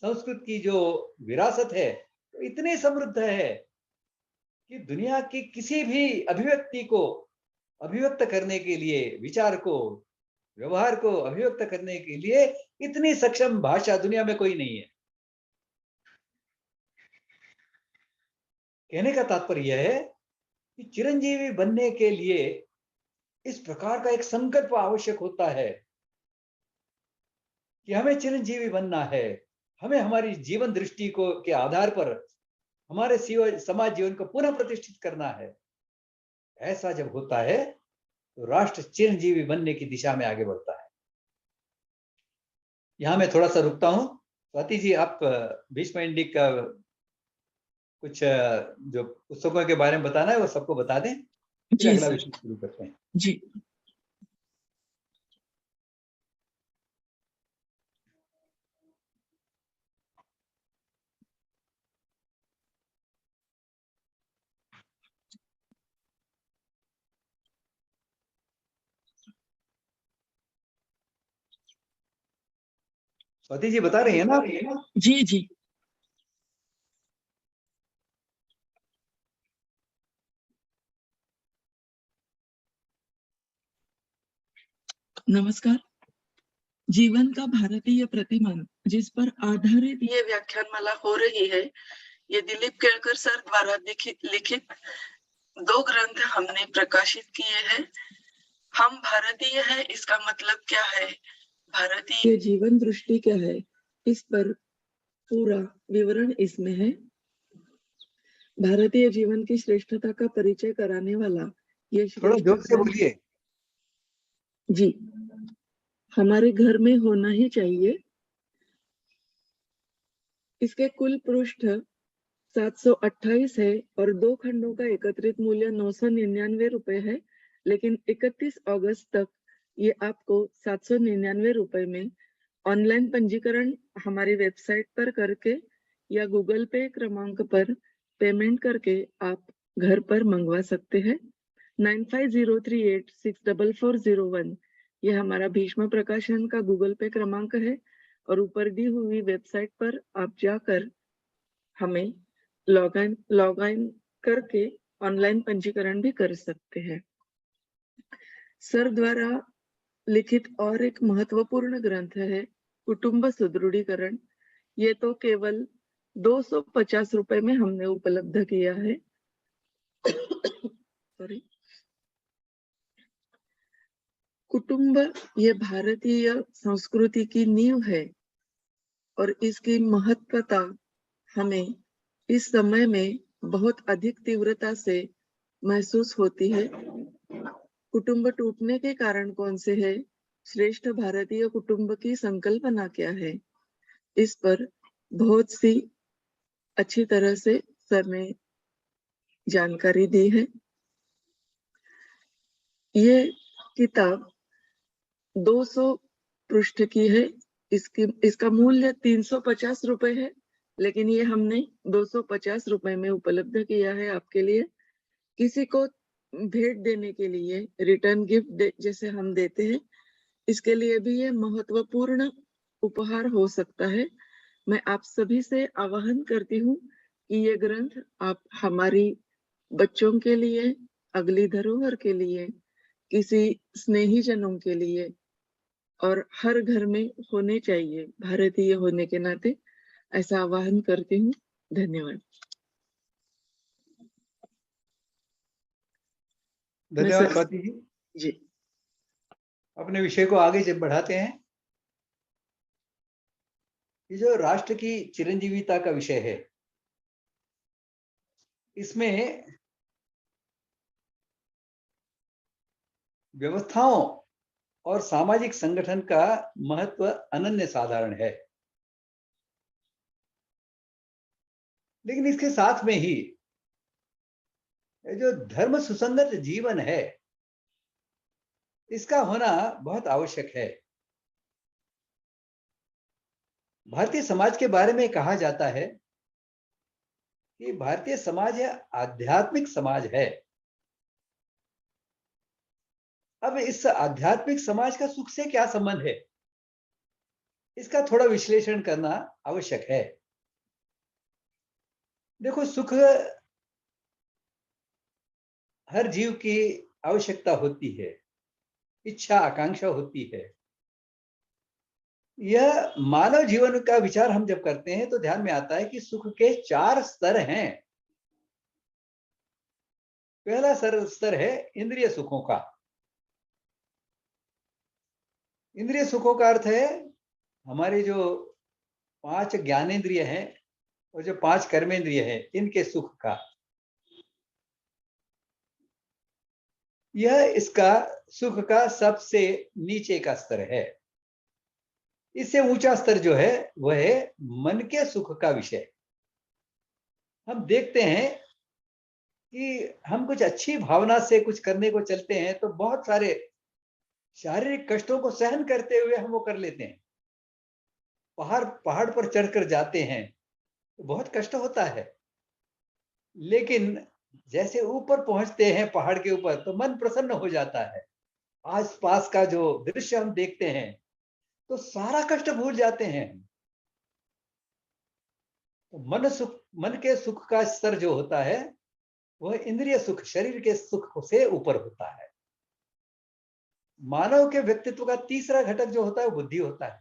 Speaker 2: संस्कृत की जो विरासत है तो इतनी समृद्ध है कि दुनिया की किसी भी अभिव्यक्ति को अभिव्यक्त करने के लिए, विचार को, व्यवहार को अभिव्यक्त करने के लिए इतनी सक्षम भाषा दुनिया में कोई नहीं है। कहने का तात्पर्य यह है कि चिरंजीवी बनने के लिए इस प्रकार का एक संकल्प आवश्यक होता है कि हमें चिरंजीवी बनना है, हमें हमारी जीवन दृष्टि को के आधार पर हमारे समाज जीवन को पुनः प्रतिष्ठित करना है। ऐसा जब होता है तो राष्ट्र चिरंजीवी बनने की दिशा में आगे बढ़ता है। यहां मैं थोड़ा सा रुकता हूं। स्वाति जी, आप भीष्म इंडिक का कुछ जो पुस्तकों के बारे में बताना है वो सबको बता दें, फिर अगला विषय शुरू करते हैं।
Speaker 3: जी।
Speaker 2: स्वाति जी बता रही है ना?
Speaker 3: जी जी। नमस्कार। जीवन का भारतीय प्रतिमान, जिस पर आधारित ये व्याख्यानमाला हो रही है, ये दिलीप केळकर सर द्वारा लिखित 2 ग्रंथ हमने प्रकाशित किए हैं। हम भारतीय हैं, इसका मतलब क्या है, भारतीय जीवन दृष्टि क्या है, इस पर पूरा विवरण इसमें है। भारतीय जीवन की श्रेष्ठता का परिचय कराने वाला ये
Speaker 2: थोड़ा
Speaker 3: श्रेष्ठ
Speaker 2: जोर से
Speaker 3: ग्रंथ
Speaker 2: बोलिए।
Speaker 3: जी हमारे घर में होना ही चाहिए। इसके कुल पृष्ठ 728 है और 2 खंडों का एकत्रित मूल्य 999 रुपए है, लेकिन 31 अगस्त तक ये आपको 799 रुपए में ऑनलाइन पंजीकरण हमारी वेबसाइट पर करके या गूगल पे क्रमांक पर पेमेंट करके आप घर पर मंगवा सकते हैं। 9503864401 ये हमारा भीष्म प्रकाशन का गूगल पे क्रमांक है और ऊपर दी हुई वेबसाइट पर आप जाकर हमें लॉग इन करके ऑनलाइन पंजीकरण भी कर सकते हैं। सर द्वारा लिखित और एक महत्वपूर्ण ग्रंथ है कुटुंब सुदृढ़ीकरण। ये तो केवल 250 रुपए में हमने उपलब्ध किया है। सॉरी। कुटुंब ये भारतीय संस्कृति की नींव है और इसकी महत्वता हमें इस समय में बहुत अधिक तीव्रता से महसूस होती है। कुटुंब टूटने के कारण कौन से है? श्रेष्ठ भारतीय कुटुंब की संकल्पना क्या है? इस पर बहुत सी अच्छी तरह से सर ने जानकारी दी है। ये किताब 200 पृष्ठ की है। इसका मूल्य 350 रुपए है, लेकिन ये हमने 250 रुपए में उपलब्ध किया है आपके लिए। किसी को भेंट देने के लिए रिटर्न गिफ्ट जैसे हम देते हैं, इसके लिए भी ये महत्वपूर्ण उपहार हो सकता है। मैं आप सभी से आह्वान करती हूँ कि ये ग्रंथ आप हमारी बच्चों के लिए, अगली धरोहर के लिए, किसी स्नेही जनों के लिए और हर घर में होने चाहिए भारतीय होने के नाते, ऐसा आह्वान करती हूँ। धन्यवाद।
Speaker 2: धन्यवाद स्वाति जी।
Speaker 3: जी
Speaker 2: अपने विषय को आगे जब बढ़ाते हैं, ये जो राष्ट्र की चिरंजीविता का विषय है, इसमें व्यवस्थाओं और सामाजिक संगठन का महत्व अनन्य साधारण है। लेकिन इसके साथ में ही जो धर्म सुसंगत जीवन है, इसका होना बहुत आवश्यक है। भारतीय समाज के बारे में कहा जाता है कि भारतीय समाज आध्यात्मिक समाज है। अब इस आध्यात्मिक समाज का सुख से क्या संबंध है, इसका थोड़ा विश्लेषण करना आवश्यक है। देखो, सुख हर जीव की आवश्यकता होती है, इच्छा आकांक्षा होती है। यह मानव जीवन का विचार हम जब करते हैं तो ध्यान में आता है कि सुख के 4 स्तर हैं। पहला स्तर है इंद्रिय सुखों का। इंद्रिय सुखों का अर्थ है हमारे जो 5 ज्ञानेंद्रिय हैं और जो 5 कर्मेंद्रिय हैं, इनके सुख का। यह इसका सुख का सबसे नीचे का स्तर है। इससे ऊंचा स्तर जो है वह है मन के सुख का विषय। हम देखते हैं कि हम कुछ अच्छी भावना से कुछ करने को चलते हैं तो बहुत सारे शारीरिक कष्टों को सहन करते हुए हम वो कर लेते हैं। पहाड़ पर चढ़कर जाते हैं तो बहुत कष्ट होता है, लेकिन जैसे ऊपर पहुंचते हैं पहाड़ के ऊपर तो मन प्रसन्न हो जाता है। आसपास का जो दृश्य हम देखते हैं तो सारा कष्ट भूल जाते हैं। तो मन के सुख का स्तर जो होता है वह इंद्रिय सुख, शरीर के सुख से ऊपर होता है। मानव के व्यक्तित्व का तीसरा घटक जो होता है बुद्धि होता है।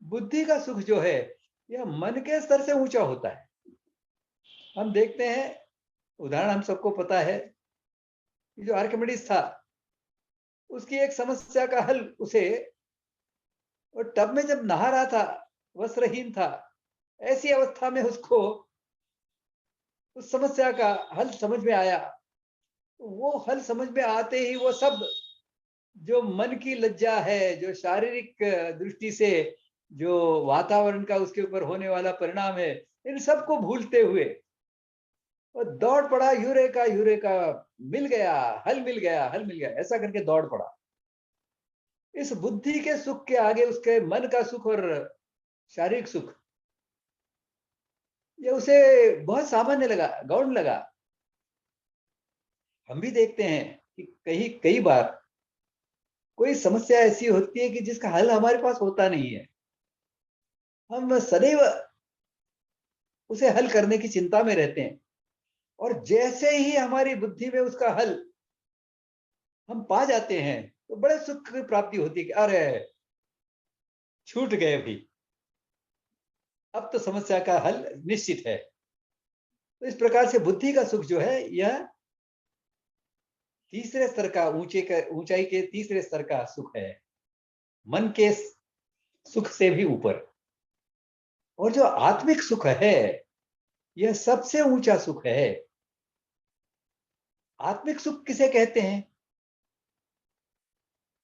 Speaker 2: बुद्धि का सुख जो है यह मन के स्तर से ऊंचा होता है। हम देखते हैं, उदाहरण हम सबको पता है कि जो आर्किमिडीज था, उसकी एक समस्या का हल उसे, और टब में जब नहा रहा था, वस्त्रहीन था, ऐसी अवस्था में उसको उस समस्या का हल समझ में आया। वो हल समझ में आते ही वो सब जो मन की लज्जा है, जो शारीरिक दृष्टि से जो वातावरण का उसके ऊपर होने वाला परिणाम है, इन सबको भूलते हुए वो दौड़ पड़ा, यूरेका यूरेका, मिल गया, हल मिल गया, हल मिल गया, ऐसा करके दौड़ पड़ा। इस बुद्धि के सुख के आगे उसके मन का सुख और शारीरिक सुख ये उसे बहुत सामान्य लगा, गौण लगा। हम भी देखते हैं कि कई बार कोई समस्या ऐसी होती है कि जिसका हल हमारे पास होता नहीं है। हम सदैव उसे हल करने की चिंता में रहते हैं, और जैसे ही हमारी बुद्धि में उसका हल हम पा जाते हैं तो बड़े सुख की प्राप्ति होती है कि अरे छूट गए भी, अब तो समस्या का हल निश्चित है। तो इस प्रकार से बुद्धि का सुख जो है यह तीसरे स्तर का, ऊंचाई के तीसरे स्तर का सुख है, मन के सुख से भी ऊपर। और जो आत्मिक सुख है यह सबसे ऊंचा सुख है। आत्मिक सुख किसे कहते हैं?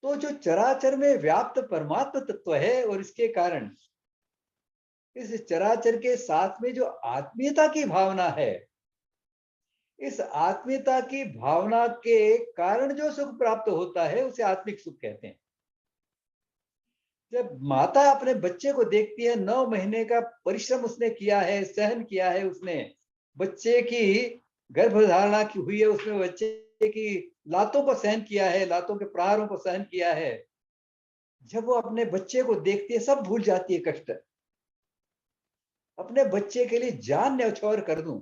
Speaker 2: तो जो चराचर में व्याप्त परमात्मा तत्व है और इसके कारण इस चराचर के साथ में जो आत्मीयता की भावना है, इस आत्मीयता की भावना के कारण जो सुख प्राप्त होता है उसे आत्मिक सुख कहते हैं। जब माता अपने बच्चे को देखती है, 9 महीने का परिश्रम उसने किया है, सहन किया है, उसने बच्चे की गर्भधारणा की हुई है, उसने बच्चे की लातों को सहन किया है, लातों के प्रहारों को सहन किया है। जब वो अपने बच्चे को देखती है सब भूल जाती है कष्ट, अपने बच्चे के लिए जान न्यौछावर कर दूं,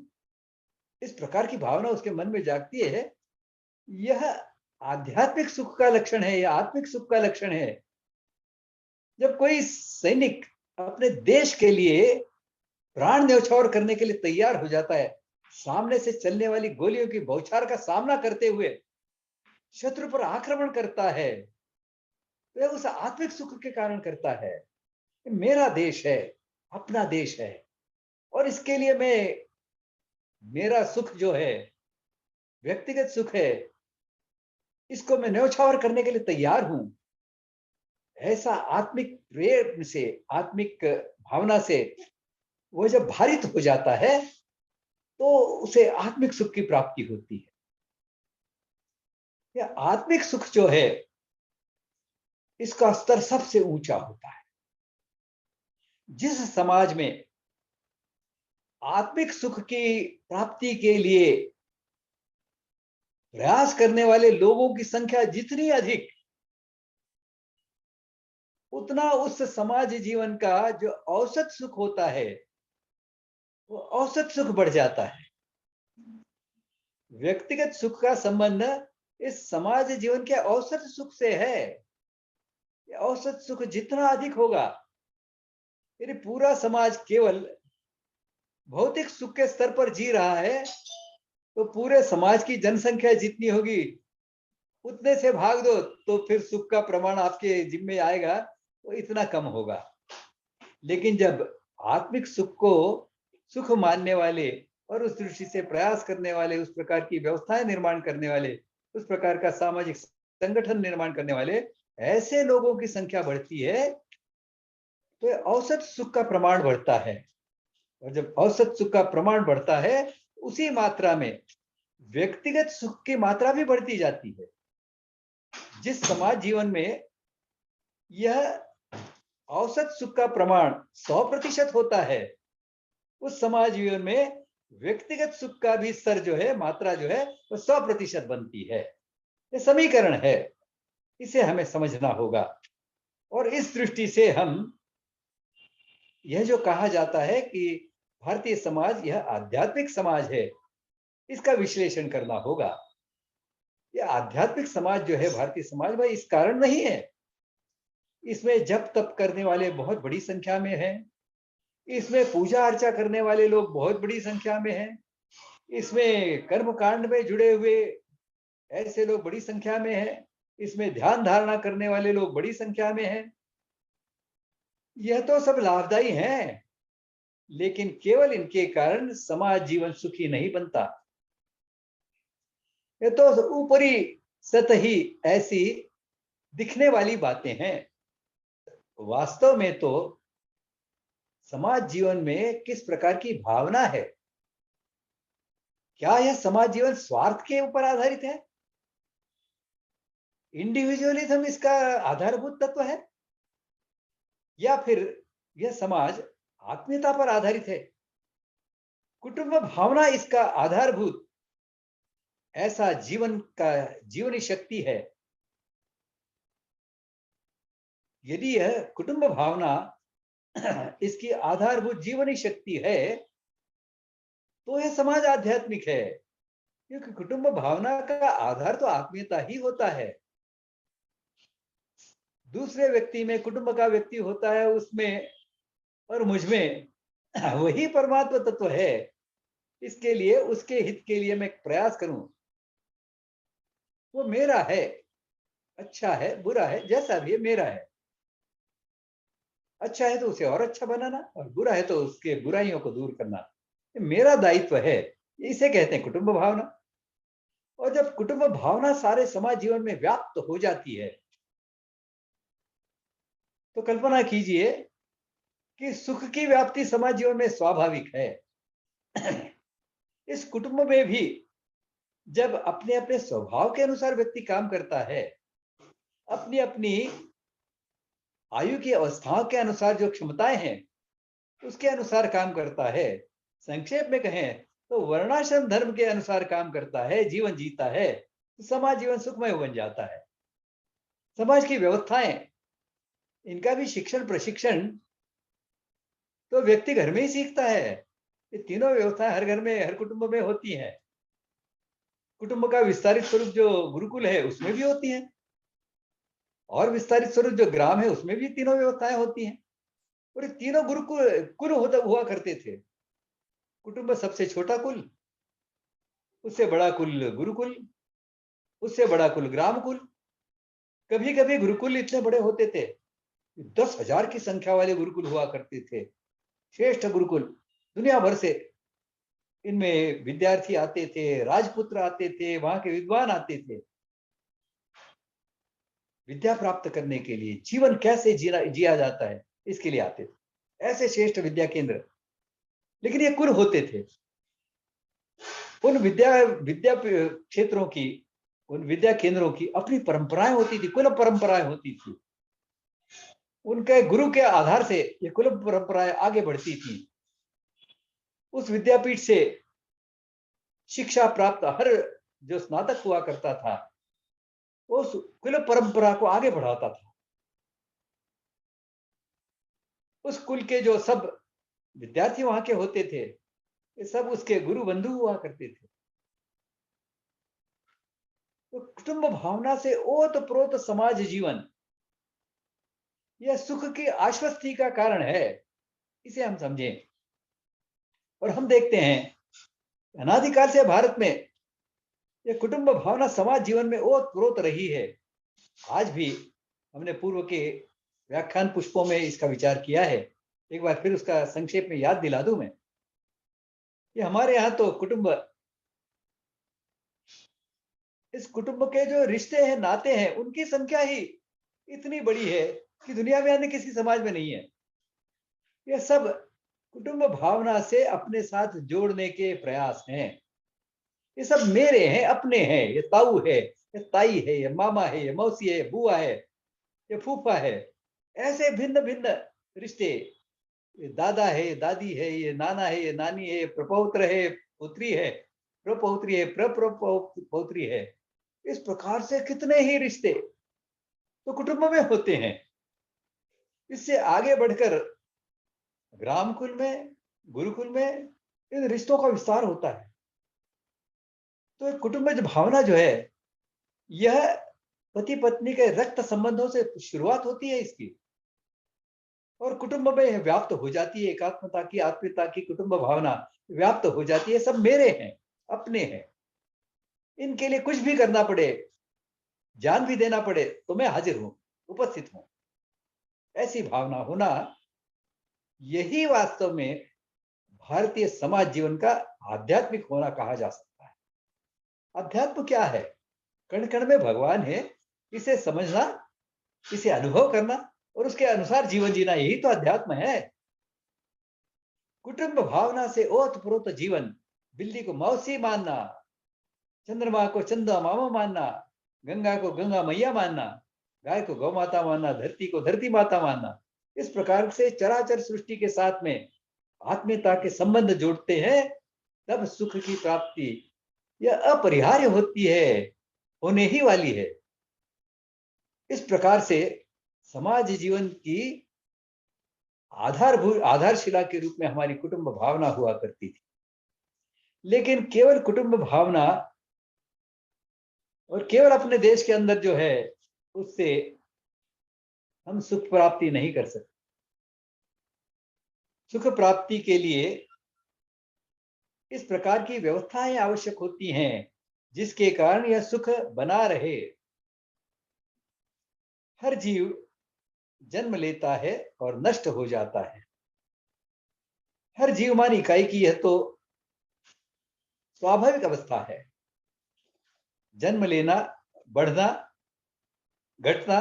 Speaker 2: इस प्रकार की भावना उसके मन में जागती है। यह आध्यात्मिक सुख का लक्षण है, यह आत्मिक सुख का लक्षण है। जब कोई सैनिक अपने देश के लिए प्राण न्यौछावर करने के लिए तैयार हो जाता है, सामने से चलने वाली गोलियों की बौछार का सामना करते हुए शत्रु पर आक्रमण करता है, वह उस आत्मिक सुख के कारण करता है। मेरा देश है, अपना देश है, और इसके लिए मेरा सुख जो है, व्यक्तिगत सुख है, इसको मैं न्यौछावर करने के लिए तैयार हूं। ऐसा आत्मिक प्रेम से, आत्मिक भावना से वो जब भारित हो जाता है तो उसे आत्मिक सुख की प्राप्ति होती है। यह आत्मिक सुख जो है इसका स्तर सबसे ऊंचा होता है। जिस समाज में आत्मिक सुख की प्राप्ति के लिए प्रयास करने वाले लोगों की संख्या जितनी अधिक, उतना उस समाज जीवन का जो औसत सुख होता है वो औसत सुख बढ़ जाता है। व्यक्तिगत सुख का संबंध इस समाज जीवन के औसत सुख से है। औसत सुख जितना अधिक होगा, यदि पूरा समाज केवल भौतिक सुख के स्तर पर जी रहा है तो पूरे समाज की जनसंख्या जितनी होगी उतने से भाग दो तो फिर सुख का प्रमाण आपके जिम्मे आएगा वो इतना कम होगा। लेकिन जब आत्मिक सुख को सुख मानने वाले और उस दृष्टि से प्रयास करने वाले, उस प्रकार की व्यवस्थाएं निर्माण करने वाले, उस प्रकार का सामाजिक संगठन निर्माण करने वाले ऐसे लोगों की संख्या बढ़ती है तो औसत सुख का प्रमाण बढ़ता है। और जब औसत सुख का प्रमाण बढ़ता है उसी मात्रा में व्यक्तिगत सुख की मात्रा भी बढ़ती जाती है। जिस समाज जीवन में यह औसत सुख का प्रमाण 100% होता है, उस समाज जीवन में व्यक्तिगत सुख का भी स्तर जो है, मात्रा जो है वो 100% बनती है। ये समीकरण है, इसे हमें समझना होगा। और इस दृष्टि से हम यह जो कहा जाता है कि भारतीय समाज यह आध्यात्मिक समाज है, इसका विश्लेषण करना होगा। यह आध्यात्मिक समाज जो है भारतीय समाज, भाई इस कारण नहीं है। इसमें जप तप करने वाले बहुत बड़ी संख्या में हैं, इसमें पूजा अर्चा करने वाले लोग बहुत बड़ी संख्या में हैं, इसमें कर्म कांड में जुड़े हुए ऐसे लोग बड़ी संख्या में हैं, इसमें ध्यान धारणा करने वाले लोग बड़ी संख्या में हैं। यह तो सब लाभदायी हैं, लेकिन केवल इनके कारण समाज जीवन सुखी नहीं बनता। ये तो ऊपरी सतही ऐसी दिखने वाली बातें हैं। वास्तव में तो समाज जीवन में किस प्रकार की भावना है? क्या यह समाज जीवन स्वार्थ के ऊपर आधारित है? इंडिविजुअलिज्म इसका आधारभूत तत्व है, या फिर यह समाज आत्मीयता पर आधारित है? कुटुंब भावना इसका आधारभूत ऐसा जीवन का जीवनी शक्ति है। यदि यह कुटुंब भावना इसकी आधारभूत जीवनी शक्ति है, तो यह समाज आध्यात्मिक है, क्योंकि कुटुंब भावना का आधार तो आत्मीयता ही होता है। दूसरे व्यक्ति में कुटुंब का व्यक्ति होता है, उसमें और मुझ में वही परमात्मा तत्व है। इसके लिए, उसके हित के लिए मैं प्रयास करूं, वो मेरा है, अच्छा है बुरा है, जैसा भी है मेरा है। अच्छा है तो उसे और अच्छा बनाना, और बुरा है तो उसके बुराइयों को दूर करना, ये मेरा दायित्व है। इसे कहते हैं कुटुंब भावना। और जब कुटुंब भावना सारे समाज जीवन में व्याप्त हो जाती है, तो कल्पना कीजिए कि सुख की व्याप्ति समाज जीवन में स्वाभाविक है। इस कुटुंब में भी जब अपने अपने स्वभाव के अनुसार व्यक्ति काम करता है, अपनी अपनी आयु की अवस्थाओं के अनुसार जो क्षमताएं हैं उसके अनुसार काम करता है, संक्षेप में कहें तो वर्णाश्रम धर्म के अनुसार काम करता है, जीवन जीता है, तो समाज जीवन सुखमय बन जाता है। समाज की व्यवस्थाएं, इनका भी शिक्षण प्रशिक्षण तो व्यक्ति घर में ही सीखता है। ये तीनों व्यवस्थाएं हर घर में, हर कुटुंब में होती हैं। कुटुंब का विस्तारित स्वरूप जो गुरुकुल है उसमें भी होती है, और विस्तारित स्वरूप जो ग्राम है उसमें भी तीनों व्यवस्थाएं होती हैं। और ये तीनों गुरुकुल कुल हुआ करते थे। कुटुंब सबसे छोटा कुल, उससे बड़ा कुल गुरुकुल, उससे बड़ा कुल ग्राम कुल। कभी कभी गुरुकुल इतने बड़े होते थे, 10,000 की संख्या वाले गुरुकुल हुआ करते थे, श्रेष्ठ गुरुकुल दुनिया भर से। इनमें विद्यार्थी आते थे, राजपुत्र आते थे, वहां के विद्वान आते थे विद्या प्राप्त करने के लिए। जीवन कैसे जिया जाता है इसके लिए आते थे ऐसे श्रेष्ठ विद्या केंद्र। लेकिन ये कुल होते थे। उन विद्या क्षेत्रों की, उन विद्या केंद्रों की अपनी परंपराएं होती थी, कुल परंपराएं होती थी। उनके गुरु के आधार से ये कुल परंपराएं आगे बढ़ती थी। उस विद्यापीठ से शिक्षा प्राप्त हर जो स्नातक हुआ करता था, उस कुल परंपरा को आगे बढ़ाता था। उस कुल के जो सब विद्यार्थी वहां के होते थे, ये सब उसके गुरु बंधु हुआ करते थे। तो कुटुंब भावना से ओतप्रोत समाज जीवन, यह सुख की आश्वस्ति का कारण है, इसे हम समझें। और हम देखते हैं अनादिकाल से भारत में यह कुटुंब भावना समाज जीवन में ओतप्रोत रही है। आज भी हमने पूर्व के व्याख्यान पुष्पों में इसका विचार किया है। एक बार फिर उसका संक्षेप में याद दिला दूं मैं। ये हमारे यहाँ तो कुटुंब, इस कुटुंब के जो रिश्ते हैं, नाते हैं, उनकी संख्या ही इतनी बड़ी है कि दुनिया में अन्य किसी समाज में नहीं है। यह सब कुटुंब भावना से अपने साथ जोड़ने के प्रयास हैं। ये सब मेरे हैं, अपने हैं। ये ताऊ है, ये ताई है, ये मामा है, ये मौसी है, बुआ है, ये फूफा है। ऐसे भिन्न भिन्न रिश्ते, ये दादा है, ये दादी है, ये नाना है, ये नानी है, प्रपौत्र है, पुत्री है, प्रपौत्री है, प्रपौत्री है। इस प्रकार से कितने ही रिश्ते तो कुटुंब में होते हैं। इससे आगे बढ़कर ग्राम कुल में, गुरुकुल में इन रिश्तों का विस्तार होता है। तो कुटुंब भावना जो है, यह पति पत्नी के रक्त संबंधों से शुरुआत होती है इसकी, और कुटुंब में व्याप्त हो जाती है। एकात्मता की, आत्मीयता की कुटुंब भावना व्याप्त हो जाती है। सब मेरे हैं, अपने हैं। इनके लिए कुछ भी करना पड़े, जान भी देना पड़े, तो मैं हाजिर हूं, उपस्थित हूं। ऐसी भावना होना, यही वास्तव में भारतीय समाज जीवन का आध्यात्मिक होना कहा जा सकता है। अध्यात्म क्या है? कण कण में भगवान है, इसे समझना, इसे अनुभव करना और उसके अनुसार जीवन जीना, यही तो अध्यात्म है। कुटुंब भावना से ओतप्रोत जीवन, बिल्ली को मौसी मानना, चंद्रमा को चंदा मामा मानना, गंगा को गंगा मैया मानना, गाय को गौ माता मानना, धरती को धरती माता मानना, इस प्रकार से चराचर सृष्टि के साथ में आत्मीयता के संबंध जोड़ते हैं, तब सुख की प्राप्ति यह अपरिहार्य होती है, होने ही वाली है। इस प्रकार से समाज जीवन की आधारशिला के रूप में हमारी कुटुंब भावना हुआ करती थी। लेकिन केवल कुटुंब भावना और केवल अपने देश के अंदर जो है, उससे हम सुख प्राप्ति नहीं कर सकते। सुख प्राप्ति के लिए इस प्रकार की व्यवस्थाएं आवश्यक होती हैं, जिसके कारण यह सुख बना रहे। हर जीव जन्म लेता है और नष्ट हो जाता है। हर जीवमान इकाई की यह तो स्वाभाविक अवस्था है। जन्म लेना, बढ़ना, घटना,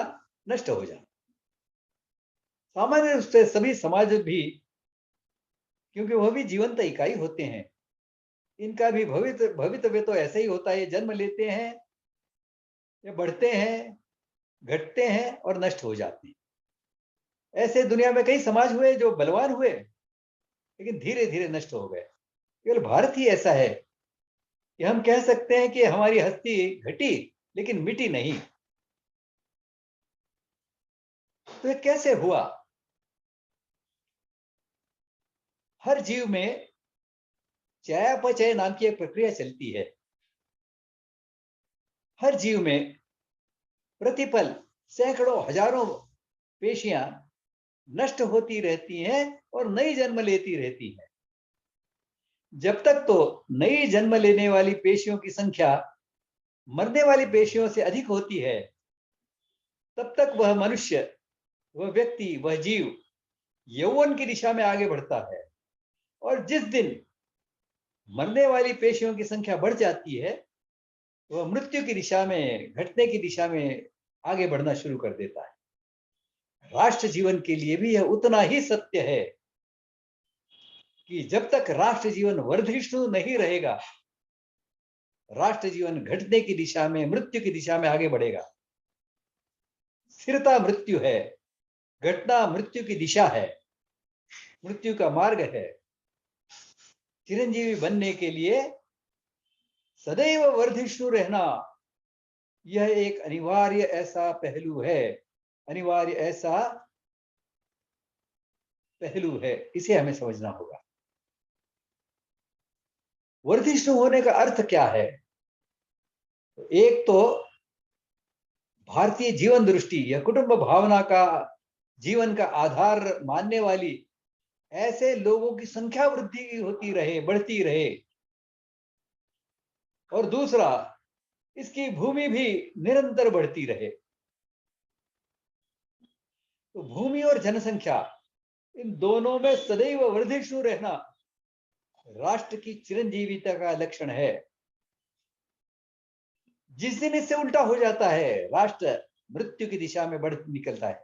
Speaker 2: नष्ट हो जाना। सामान्य रूप से सभी समाज भी, क्योंकि वह भी जीवंत इकाई होते हैं, इनका भी भवितव्य तो ऐसा ही होता है। जन्म लेते हैं, ये बढ़ते हैं, घटते हैं और नष्ट हो जाते हैं। ऐसे दुनिया में कई समाज हुए जो बलवान हुए, लेकिन धीरे धीरे नष्ट हो गए। केवल भारत ही ऐसा है कि हम कह सकते हैं कि हमारी हस्ती घटी लेकिन मिटी नहीं। तो ये कैसे हुआ? हर जीव में चयापचय नाम की एक प्रक्रिया चलती है। हर जीव में प्रतिपल सैकड़ों हजारों पेशियां नष्ट होती रहती हैं और नई जन्म लेती रहती है। जब तक तो नई जन्म लेने वाली पेशियों की संख्या मरने वाली पेशियों से अधिक होती है, तब तक वह मनुष्य, वह व्यक्ति, वह जीव यौवन की दिशा में आगे बढ़ता है। और जिस दिन मरने वाली पेशियों की संख्या बढ़ जाती है, वह मृत्यु की दिशा में, घटने की दिशा में आगे बढ़ना शुरू कर देता है। राष्ट्र जीवन के लिए भी यह उतना ही सत्य है कि जब तक राष्ट्र जीवन वर्धिष्णु नहीं रहेगा, राष्ट्र जीवन घटने की दिशा में, मृत्यु की दिशा में आगे बढ़ेगा। स्थिरता मृत्यु है, घटना मृत्यु की दिशा है, मृत्यु का मार्ग है। चिरंजीवी बनने के लिए सदैव वर्धिष्णु रहना, यह एक अनिवार्य ऐसा पहलू है, अनिवार्य ऐसा पहलू है, इसे हमें समझना होगा। वर्धिष्णु होने का अर्थ क्या है? एक तो भारतीय जीवन दृष्टि या कुटुंब भावना का जीवन का आधार मानने वाली ऐसे लोगों की संख्या वृद्धि होती रहे, बढ़ती रहे। और दूसरा, इसकी भूमि भी निरंतर बढ़ती रहे। तो भूमि और जनसंख्या, इन दोनों में सदैव वर्धिष्णु रहना राष्ट्र की चिरंजीविता का लक्षण है। जिस दिन इससे उल्टा हो जाता है, राष्ट्र मृत्यु की दिशा में बढ़ निकलता है।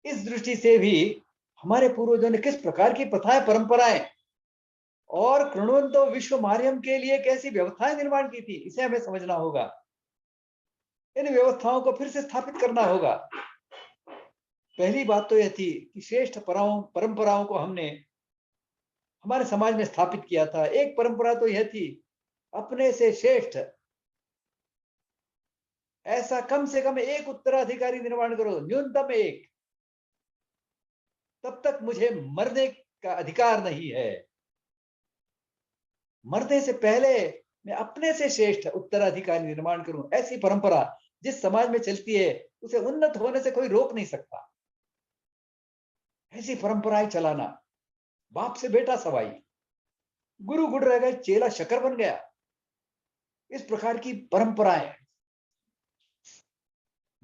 Speaker 2: इस दृष्टि से भी हमारे पूर्वजों ने किस प्रकार की प्रथाएं, परंपराएं और कृण्वन्तो विश्व मार्यम के लिए कैसी व्यवस्थाएं निर्माण की थी, इसे हमें समझना होगा। इन व्यवस्थाओं को फिर से स्थापित करना होगा। पहली बात तो यह थी कि श्रेष्ठ परंपराओं को हमने हमारे समाज में स्थापित किया था। एक परंपरा तो यह थी, अपने से श्रेष्ठ ऐसा कम से कम एक उत्तराधिकारी निर्माण करो, न्यूनतम एक। तब तक मुझे मरने का अधिकार नहीं है। मरने से पहले मैं अपने से श्रेष्ठ उत्तराधिकारी निर्माण करूं, ऐसी परंपरा जिस समाज में चलती है, उसे उन्नत होने से कोई रोक नहीं सकता। ऐसी परंपराएं चलाना, बाप से बेटा सवाई, गुरु गुड़ रह गए, चेला शकर बन गया, इस प्रकार की परंपराएं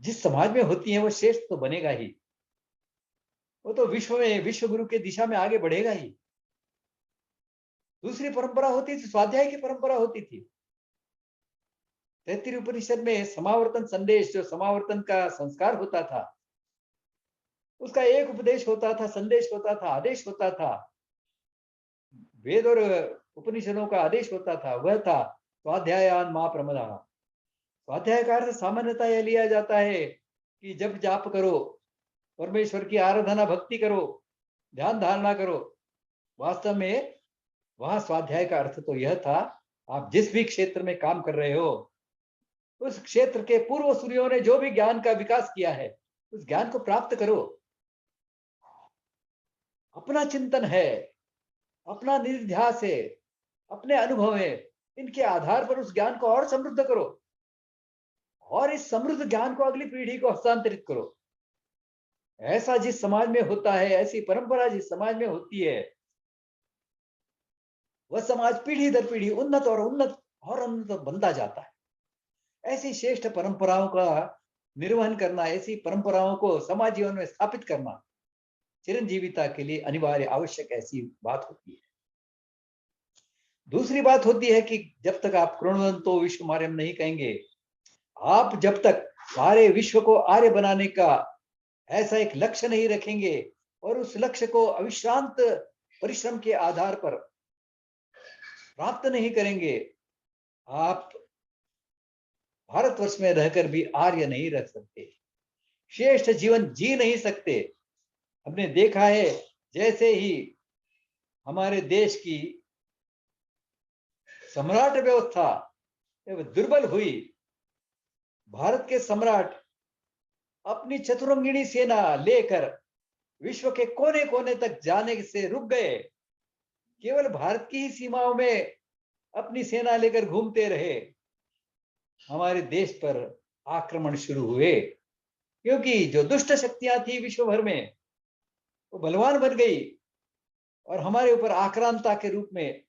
Speaker 2: जिस समाज में होती हैं, वो श्रेष्ठ तो बनेगा ही। वो तो विश्व में विश्व गुरु के दिशा में आगे बढ़ेगा ही। दूसरी परंपरा होती थी, स्वाध्याय की परंपरा होती थी। तैत्तिरीय उपनिषद में समावर्तन संदेश, जो समावर्तन का संस्कार होता था, उसका एक उपदेश होता था, संदेश होता था, आदेश होता था। वेद और उपनिषदों का आदेश होता था, वह था स्वाध्यायान मा प्रमदा। स्वाध्याय का अर्थ सामान्यतः यह लिया जाता है कि जब जाप करो, परमेश्वर की आराधना भक्ति करो, ध्यान धारणा करो। वास्तव में वहां स्वाध्याय का अर्थ तो यह था, आप जिस भी क्षेत्र में काम कर रहे हो, उस क्षेत्र के पूर्व सूर्यों ने जो भी ज्ञान का विकास किया है, उस ज्ञान को प्राप्त करो। अपना चिंतन है, अपना निधिध्यास है, अपने अनुभव है, इनके आधार पर उस ज्ञान को और समृद्ध करो और इस समृद्ध ज्ञान को अगली पीढ़ी को हस्तांतरित करो। ऐसा जिस समाज में होता है, ऐसी परंपरा जिस समाज में होती है, वह समाज पीढ़ी दर पीढ़ी उन्नत और उन्नत और उन्नत बनता जाता है। ऐसी श्रेष्ठ परंपराओं का निर्वहन करना, ऐसी परंपराओं को समाज जीवन में स्थापित करना चिरंजीविता के लिए अनिवार्य आवश्यक ऐसी बात होती है। दूसरी बात होती है कि जब तक आप कृण्वन्तो विश्वमार्यम नहीं कहेंगे, आप जब तक सारे विश्व को आर्य बनाने का ऐसा एक लक्ष्य नहीं रखेंगे और उस लक्ष्य को अविश्रांत परिश्रम के आधार पर प्राप्त नहीं करेंगे, आप भारतवर्ष में रहकर भी आर्य नहीं रह सकते, श्रेष्ठ जीवन जी नहीं सकते। हमने देखा है, जैसे ही हमारे देश की सम्राट व्यवस्था दुर्बल हुई, भारत के सम्राट अपनी चतुरंगिणी सेना लेकर विश्व के कोने कोने तक जाने से रुक गए। केवल भारत की ही सीमाओं में अपनी सेना लेकर घूमते रहे। हमारे देश पर आक्रमण शुरू हुए, क्योंकि जो दुष्ट शक्तियां थी विश्व भर में, वो बलवान बन गई और हमारे ऊपर आक्रांता के रूप में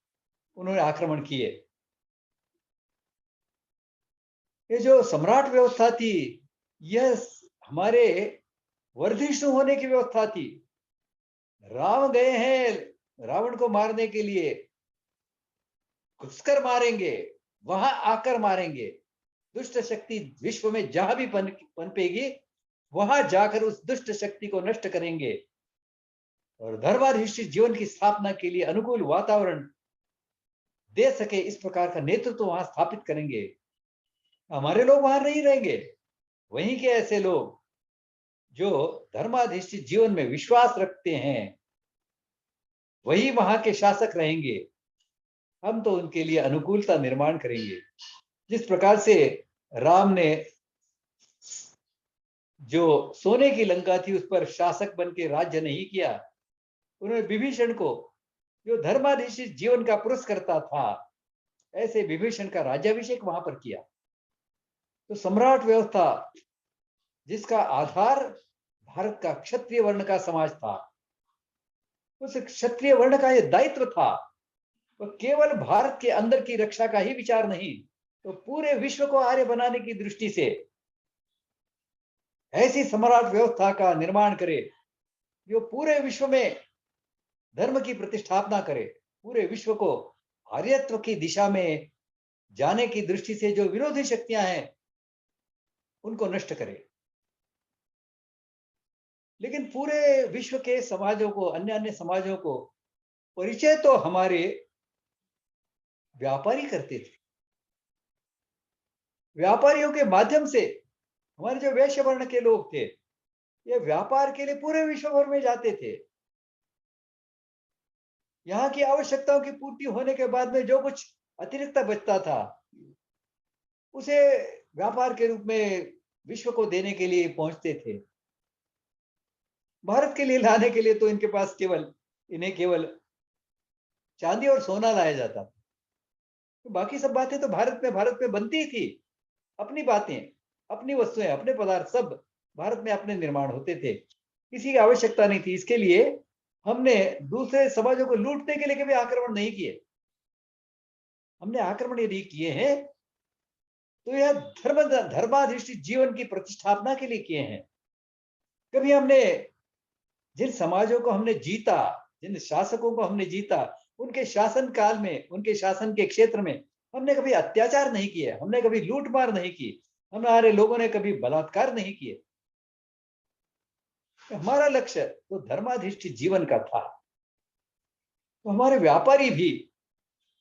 Speaker 2: उन्होंने आक्रमण किए। ये जो सम्राट व्यवस्था थी, यह हमारे वर्धिष्णु होने की व्यवस्था थी। राम गए हैं रावण को मारने के लिए, घुसकर मारेंगे, वहां आकर मारेंगे। दुष्ट शक्ति विश्व में जहां भी पनपेगी, वहां जाकर उस दुष्ट शक्ति को नष्ट करेंगे और धर्माधिष्ठित जीवन की स्थापना के लिए अनुकूल वातावरण दे सके, इस प्रकार का नेतृत्व वहां स्थापित करेंगे। हमारे लोग वहां नहीं रहेंगे, वहीं के ऐसे लोग जो धर्माधिष्ठित जीवन में विश्वास रखते हैं, वही वहां के शासक रहेंगे। हम तो उनके लिए अनुकूलता निर्माण करेंगे। जिस प्रकार से राम ने जो सोने की लंका थी उस पर शासक बन के राज्य नहीं किया, उन्होंने विभीषण को, जो धर्माधिष्ठित जीवन का पुरस्कर्ता था, ऐसे विभीषण का राज्याभिषेक वहां पर किया। तो सम्राट व्यवस्था, जिसका आधार भारत का क्षत्रिय वर्ण का समाज था, उस क्षत्रिय वर्ण का यह दायित्व था, तो केवल भारत के अंदर की रक्षा का ही विचार नहीं, तो पूरे विश्व को आर्य बनाने की दृष्टि से ऐसी सम्राट व्यवस्था का निर्माण करे जो पूरे विश्व में धर्म की प्रतिष्ठापना करे, पूरे विश्व को आर्यत्व की दिशा में जाने की दृष्टि से जो विरोधी शक्तियां हैं उनको नष्ट करे। लेकिन पूरे विश्व के समाजों को, अन्य अन्य समाजों को परिचय तो हमारे व्यापारी करते थे। व्यापारियों के माध्यम से हमारे जो वैश्य वर्ण के लोग थे, ये व्यापार के लिए पूरे विश्व भर में जाते थे। यहाँ की आवश्यकताओं की पूर्ति होने के बाद में जो कुछ अतिरिक्त बचता था, उसे व्यापार के रूप में विश्व को देने के लिए पहुंचते थे। भारत के लिए लाने के लिए तो इनके पास इन्हें केवल चांदी और सोना लाया जाता था। तो बाकी सब बातें तो भारत में बनती थी। अपनी बातें, अपनी वस्तुएं, अपने पदार्थ सब भारत में अपने निर्माण होते थे, किसी की आवश्यकता नहीं थी। इसके लिए हमने दूसरे समाजों को लूटने के लिए कभी आक्रमण नहीं किए। हमने आक्रमण यदि किए हैं तो यह धर्माधिष्ठित जीवन की प्रतिष्ठापना के लिए किए हैं। कभी हमने जिन समाजों को हमने जीता, जिन शासकों को हमने जीता, उनके शासन काल में, उनके शासन के क्षेत्र में हमने कभी अत्याचार नहीं किया, हमने कभी लूटमार नहीं की, हमारे लोगों ने कभी बलात्कार नहीं किए। हमारा लक्ष्य तो धर्माधिष्ठित जीवन का था। तो हमारे व्यापारी भी,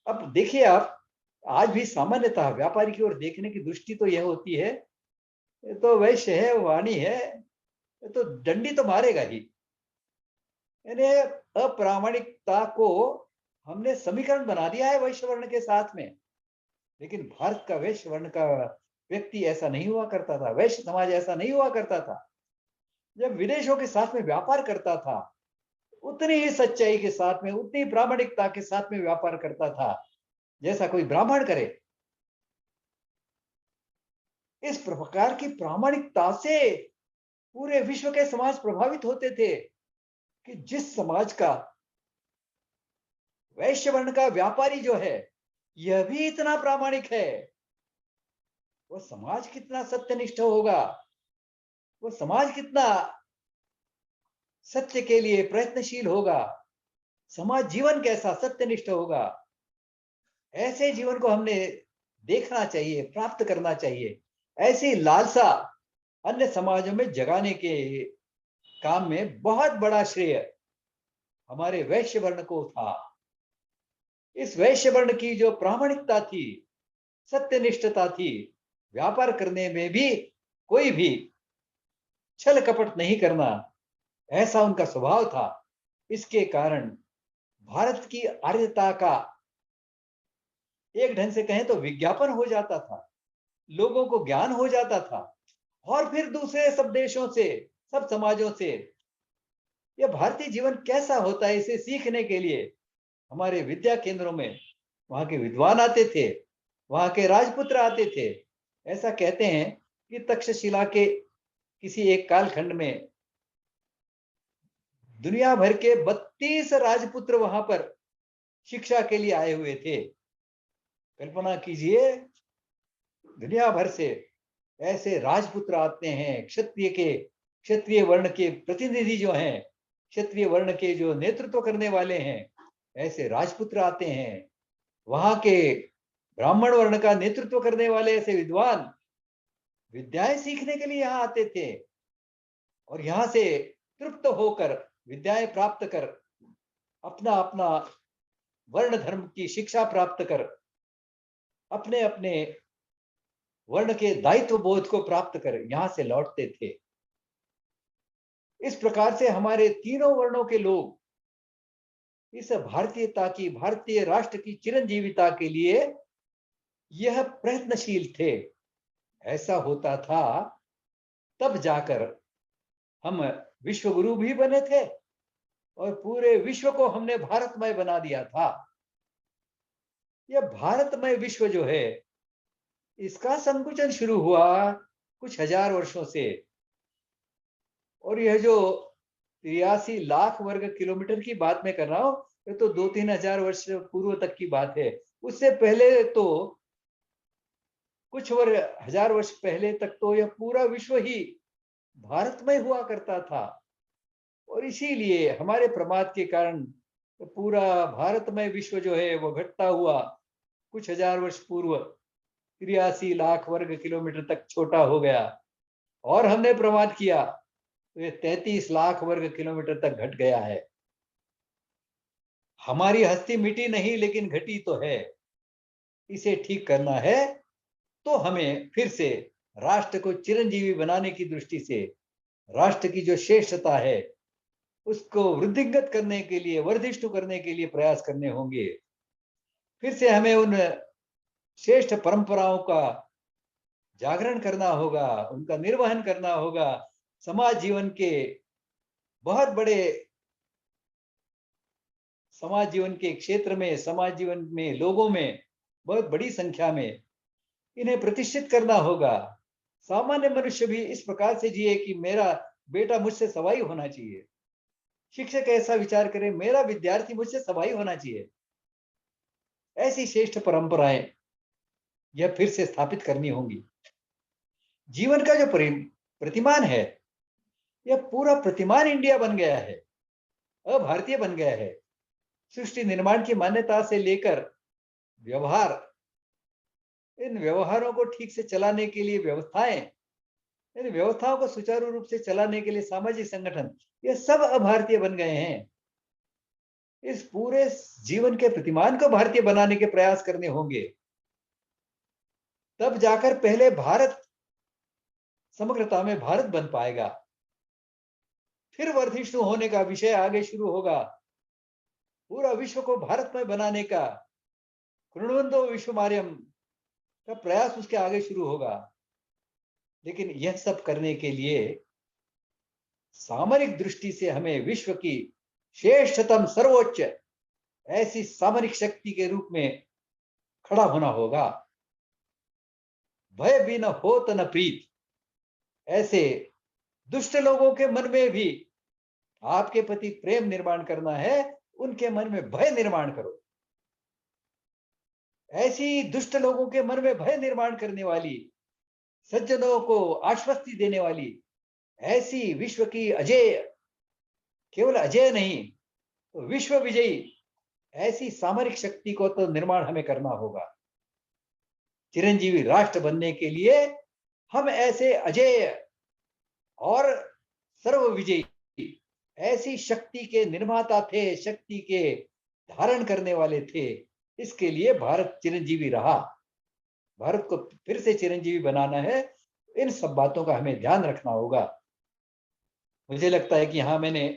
Speaker 2: अब देखिए आप, आज भी सामान्यतः व्यापारी की ओर देखने की दृष्टि तो यह होती है, ये तो वैश्य है, वाणी है, ये तो डंडी तो मारेगा ही। यानी अप्रामाणिकता को हमने समीकरण बना दिया है वैश्य वर्ण के साथ में। लेकिन भारत का वैश्य वर्ण का व्यक्ति ऐसा नहीं हुआ करता था, वैश्य समाज ऐसा नहीं हुआ करता था। जब विदेशों के साथ में व्यापार करता था, उतनी ही सच्चाई के साथ में, उतनी प्रामाणिकता के साथ में व्यापार करता था जैसा कोई ब्राह्मण करे। इस प्रकार की प्रामाणिकता से पूरे विश्व के समाज प्रभावित होते थे कि जिस समाज का वैश्य वर्ण का व्यापारी जो है यह भी इतना प्रामाणिक है, वो समाज कितना सत्यनिष्ठ होगा, वो समाज कितना सत्य के लिए प्रयत्नशील होगा, समाज जीवन कैसा सत्यनिष्ठ होगा। ऐसे जीवन को हमने देखना चाहिए, प्राप्त करना चाहिए। ऐसी लालसा अन्य समाजों में जगाने के काम में बहुत बड़ा श्रेय हमारे वैश्य वर्ण को था। इस वैश्य वर्ण की जो प्रामाणिकता थी, सत्यनिष्ठता थी, व्यापार करने में भी कोई भी छल कपट नहीं करना, ऐसा उनका स्वभाव था। इसके कारण भारत की आर्यता का एक ढंग से कहें तो विज्ञापन हो जाता था, लोगों को ज्ञान हो जाता था। और फिर दूसरे सब देशों से, सब समाजों से यह भारतीय जीवन कैसा होता है इसे सीखने के लिए हमारे विद्या केंद्रों में वहां के विद्वान आते थे, वहां के राजपुत्र आते थे। ऐसा कहते हैं कि तक्षशिला के किसी एक कालखंड में दुनिया भर के 32 राजपुत्र वहां पर शिक्षा के लिए आए हुए थे। कल्पना कीजिए, दुनिया भर से ऐसे राजपुत्र आते हैं, क्षत्रिय वर्ण के प्रतिनिधि जो हैं, क्षत्रिय वर्ण के जो नेतृत्व करने वाले हैं, ऐसे राजपुत्र आते हैं। वहां के ब्राह्मण वर्ण का नेतृत्व करने वाले ऐसे विद्वान विद्याएं सीखने के लिए यहाँ आते थे और यहाँ से तृप्त होकर विद्याएं प्राप्त कर अपना अपना वर्ण धर्म की शिक्षा प्राप्त कर अपने अपने वर्ण के दायित्व बोध को प्राप्त कर यहाँ से लौटते थे। इस प्रकार से हमारे तीनों वर्णों के लोग इस भारतीयता की, भारतीय राष्ट्र की चिरंजीविता के लिए यह प्रयत्नशील थे। ऐसा होता था तब जाकर हम विश्व गुरु भी बने थे और पूरे विश्व को हमने भारतमय बना दिया था। यह भारतमय विश्व जो है इसका संकुचन शुरू हुआ कुछ हजार वर्षों से, और यह जो 83 लाख वर्ग किलोमीटर की बात मैं कर रहा हूं, ये तो 2-3 हजार वर्ष पूर्व तक की बात है। उससे पहले तो कुछ हजार वर्ष पहले तक तो यह पूरा विश्व ही भारतमय हुआ करता था। और इसीलिए हमारे प्रमाद के कारण तो पूरा भारतमय विश्व जो है वो घटता हुआ कुछ हजार वर्ष पूर्व 83 लाख वर्ग किलोमीटर तक छोटा हो गया, और हमने प्रमाद किया तो ये 33 लाख वर्ग किलोमीटर तक घट गया है। हमारी हस्ती मिटी नहीं लेकिन घटी तो है। इसे ठीक करना है तो हमें फिर से राष्ट्र को चिरंजीवी बनाने की दृष्टि से राष्ट्र की जो श्रेष्ठता है उसको वृद्धिंगत करने के लिए, वर्धिष्णु करने के लिए प्रयास करने होंगे। फिर से हमें उन श्रेष्ठ परंपराओं का जागरण करना होगा, उनका निर्वहन करना होगा। समाज जीवन के बहुत बड़े, समाज जीवन के क्षेत्र में, समाज जीवन में लोगों में बहुत बड़ी संख्या में इन्हें प्रतिष्ठित करना होगा। सामान्य मनुष्य भी इस प्रकार से जिए कि मेरा बेटा मुझसे सवाई होना चाहिए, शिक्षक ऐसा विचार करे मेरा विद्यार्थी मुझसे सवाई होना चाहिए। ऐसी श्रेष्ठ परंपराएं यह फिर से स्थापित करनी होंगी। जीवन का जो प्रतिमान है यह पूरा प्रतिमान इंडिया बन गया है। अभारतीय बन गया है। सृष्टि निर्माण की मान्यता से लेकर व्यवहार, इन व्यवहारों को ठीक से चलाने के लिए व्यवस्थाएं, इन व्यवस्थाओं को सुचारू रूप से चलाने के लिए सामाजिक संगठन, ये सब अभारतीय बन गए हैं। इस पूरे जीवन के प्रतिमान को भारतीय बनाने के प्रयास करने होंगे, तब जाकर पहले भारत समग्रता में भारत बन पाएगा। फिर वर्धिष्णु होने का विषय आगे शुरू होगा। पूरा विश्व को भारतमय बनाने का, कृण्वन्तो विश्वमार्यम का प्रयास उसके आगे शुरू होगा। लेकिन यह सब करने के लिए सामरिक दृष्टि से हमें विश्व की श्रेष्ठतम सर्वोच्च ऐसी सामरिक शक्ति के रूप में खड़ा होना होगा। भय भी न हो तो न प्रीत, ऐसे दुष्ट लोगों के मन में भी आपके प्रति प्रेम निर्माण करना है, उनके मन में भय निर्माण करो। ऐसी दुष्ट लोगों के मन में भय निर्माण करने वाली, सज्जनों को आश्वस्ति देने वाली, ऐसी विश्व की अजेय, केवल अजेय नहीं तो विश्व विजयी ऐसी सामरिक शक्ति को तो निर्माण हमें करना होगा। चिरंजीवी राष्ट्र बनने के लिए हम ऐसे अजेय और सर्व विजयी ऐसी शक्ति के निर्माता थे, शक्ति के धारण करने वाले थे। इसके लिए भारत चिरंजीवी रहा। भारत को फिर से चिरंजीवी बनाना है, इन सब बातों का हमें ध्यान रखना होगा। मुझे लगता है कि यहाँ मैंने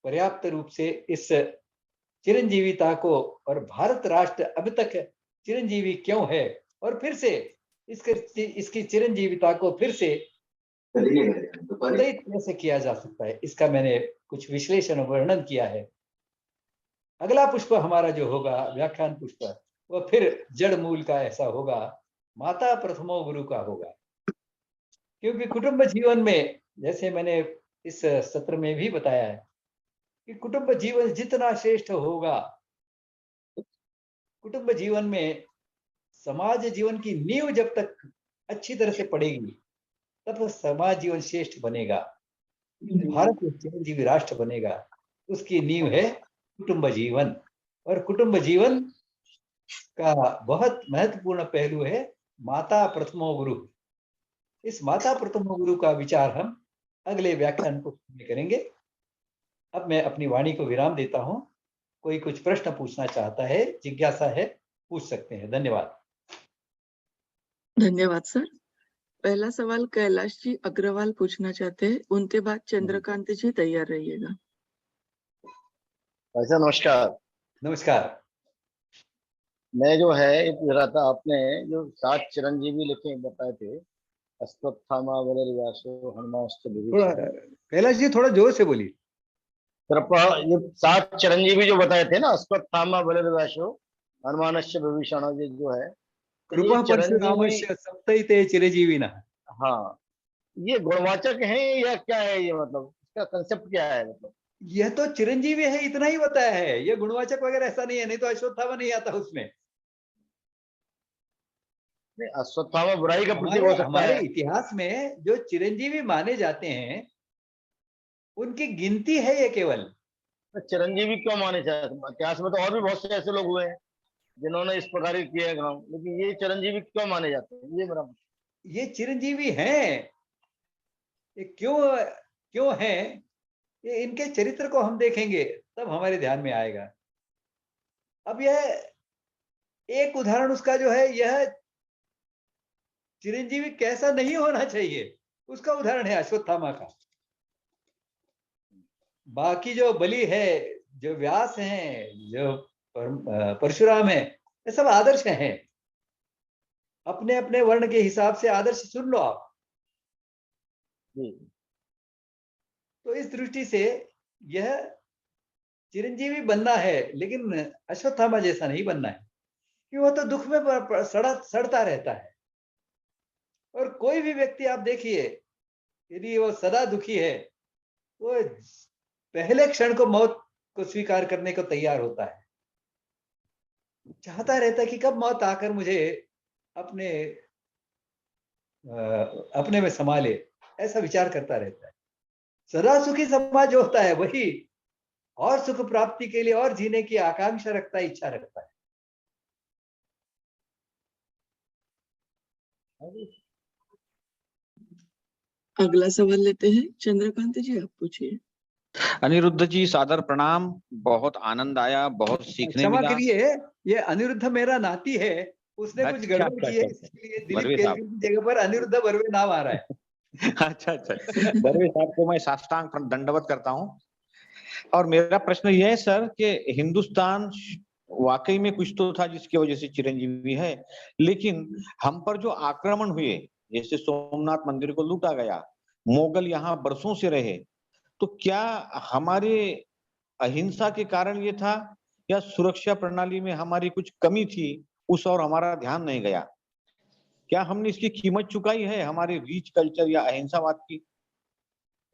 Speaker 2: पर्याप्त रूप से इस चिरंजीविता को और भारत राष्ट्र अब तक चिरंजीवी क्यों है और फिर से इसकी चिरंजीविता को फिर से उदयित कैसे किया जा सकता है, इसका मैंने कुछ विश्लेषण और वर्णन किया है। अगला पुष्प हमारा जो होगा, व्याख्यान पुष्प, वह फिर जड़ मूल का ऐसा होगा, माता प्रथमो गुरु का होगा। क्योंकि कुटुंब जीवन में, जैसे मैंने इस सत्र में भी बताया है कि कुटुंब जीवन जितना श्रेष्ठ होगा, कुटुंब जीवन में समाज जीवन की नींव जब तक अच्छी तरह से पड़ेगी, तब समाज जीवन श्रेष्ठ बनेगा, भारत चिरंजीवी राष्ट्र बनेगा। उसकी नींव है कुटुंब जीवन, और कुटुंब जीवन का बहुत महत्वपूर्ण पहलू है माता प्रथमो गुरु। इस माता प्रथमो गुरु का विचार हम अगले व्याख्यान को करेंगे। अब मैं अपनी वाणी को विराम देता हूं। कोई कुछ प्रश्न पूछना चाहता है, जिज्ञासा है, पूछ सकते हैं। धन्यवाद।
Speaker 3: धन्यवाद सर। पहला सवाल कैलाश जी अग्रवाल पूछना चाहते हैं, उनके बाद चंद्रकांत जी तैयार रहिएगा।
Speaker 4: ऐसा नमस्कार।
Speaker 2: नमस्कार।
Speaker 4: मैं जो है ये पूछ रहा था, आपने जो 7 चिरंजीवी लिखे बताए थे, अश्वत्थामा बलर्यासो हनुमाश्च विभीषण।
Speaker 2: कैलाश जी थोड़ा जोर से बोलिए।
Speaker 4: ये 7 चिरंजीवी जो बताए थे ना, अश्वत्थामा बलर्यासो हनुमानश्च विभीषण, ये जो है
Speaker 2: कृपा परशुरामस्य सप्तैते चिरंजीविनः।
Speaker 4: हाँ, ये गुणवाचक हैं या क्या है? ये मतलब इसका कंसेप्ट क्या है? मतलब
Speaker 2: यह तो चिरंजीवी है, इतना ही बताया है, ये गुणवाचक वगैरह ऐसा नहीं है, नहीं तो अश्वत्थामा नहीं आता उसमें।
Speaker 4: अश्वत्थामा बुराई का प्रतीक हो सकता
Speaker 2: हमारे
Speaker 4: है।
Speaker 2: इतिहास में जो चिरंजीवी माने जाते हैं उनकी गिनती है ये केवल।
Speaker 4: चिरंजीवी क्यों माने जाते? इतिहास में तो और भी बहुत से ऐसे लोग हुए हैं जिन्होंने इस प्रकार के किए काम, लेकिन ये चिरंजीवी क्यों माने जाते हैं? ये मेरा,
Speaker 2: ये चिरंजीवी हैं, ये क्यों क्यों हैं, ये इनके चरित्र को हम देखेंगे तब हमारे ध्यान में आएगा। अब यह एक उदाहरण उसका जो है, यह चिरंजीवी कैसा नहीं होना चाहिए उसका उदाहरण है अश्वत्थामा का। बाकी जो बलि है, जो व्यास हैं, जो परशुराम है, ये सब आदर्श हैं। अपने अपने वर्ण के हिसाब से आदर्श चुन लो आप। तो इस दृष्टि से यह चिरंजीवी बनना है, लेकिन अश्वत्थामा जैसा नहीं बनना है, कि वो तो दुख में सड़ता रहता है। और कोई भी व्यक्ति आप देखिए, यदि वो सदा दुखी है, वो पहले क्षण को मौत को स्वीकार करने को तैयार होता है, चाहता रहता है कि कब मौत आकर मुझे अपने में संभाले, ऐसा विचार करता रहता है। सदा सुखी समाज जो होता है वही और सुख प्राप्ति के लिए और जीने की आकांक्षा रखता है, इच्छा रखता है।
Speaker 3: अगला सवाल लेते हैं, चंद्रकांत जी आप पूछिए।
Speaker 5: अनिरुद्ध जी सादर प्रणाम, बहुत आनंद आया, बहुत सीखने
Speaker 2: क्षमा
Speaker 5: मिला।
Speaker 2: करिए, ये अनिरुद्ध मेरा नाती है, उसने कुछ
Speaker 5: अच्छा,
Speaker 2: गड़बड़ की है,
Speaker 5: अच्छा,
Speaker 2: इसलिए दिलीप
Speaker 5: बर्वे साहब।
Speaker 2: केसरी की जगह पर अनिरुद्ध बर्वे नाम आ रहा है।
Speaker 5: अच्छा अच्छा, बर्वे साहब को मैं साष्टांग दंडवत करता हूँ। और मेरा प्रश्न यह है सर कि हिंदुस्तान वाकई में कुछ तो था जिसकी वजह से चिरंजीवी है, लेकिन हम पर जो आक्रमण हुए, जैसे सोमनाथ मंदिर को लूटा गया, मुगल यहाँ बरसों से रहे, तो क्या हमारे अहिंसा के कारण ये था या सुरक्षा प्रणाली में हमारी कुछ कमी थी, उस और हमारा ध्यान नहीं गया? क्या हमने इसकी कीमत चुकाई है, हमारे रीच कल्चर या अहिंसावाद की?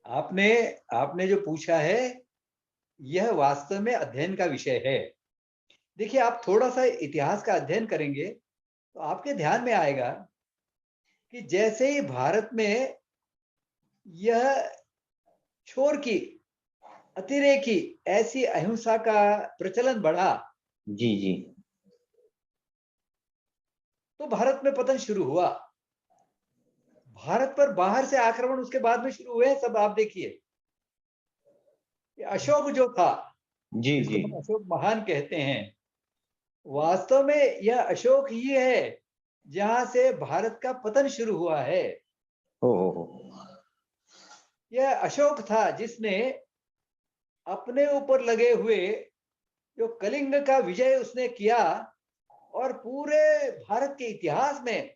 Speaker 2: आपने आपने जो पूछा है यह वास्तव में अध्ययन का विषय है। देखिए, आप थोड़ा सा इतिहास का अध्ययन करेंगे तो आपके ध्यान में आएगा कि जैसे ही भारत में यह छोर की, अतिरेकी ऐसी अहिंसा का प्रचलन बढ़ा,
Speaker 5: जी जी।
Speaker 2: तो भारत में पतन शुरू हुआ। भारत पर बाहर से आक्रमण उसके बाद में शुरू हुए, सब आप देखिए। अशोक जो था,
Speaker 5: जी
Speaker 2: जिसको
Speaker 5: जी।
Speaker 2: हम अशोक महान कहते हैं, वास्तव में यह अशोक ही है जहां से भारत का पतन शुरू हुआ है।
Speaker 5: हो।
Speaker 2: यह अशोक था जिसने अपने ऊपर लगे हुए जो कलिंग का विजय उसने किया, और पूरे भारत के इतिहास में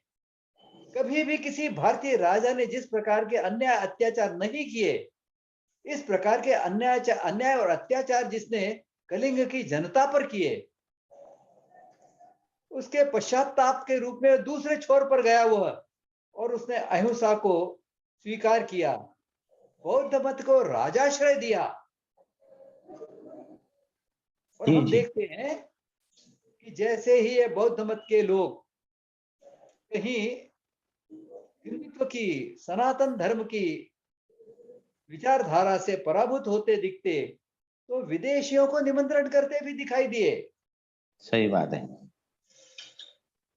Speaker 2: कभी भी किसी भारतीय राजा ने जिस प्रकार के अन्याय अत्याचार नहीं किए, इस प्रकार के अन्याय और अत्याचार जिसने कलिंग की जनता पर किए, उसके पश्चाताप के रूप में दूसरे छोर पर गया वह, और उसने अहिंसा को स्वीकार किया, बौद्ध मत को राजाश्रय दिया। और
Speaker 5: जी
Speaker 2: हम
Speaker 5: जी।
Speaker 2: देखते हैं कि जैसे ही ये बौद्ध मत के लोग कहीं हिंदुत्व की, सनातन धर्म की विचारधारा से पराभूत होते दिखते, तो विदेशियों को निमंत्रण करते भी दिखाई दिए।
Speaker 5: सही बात है।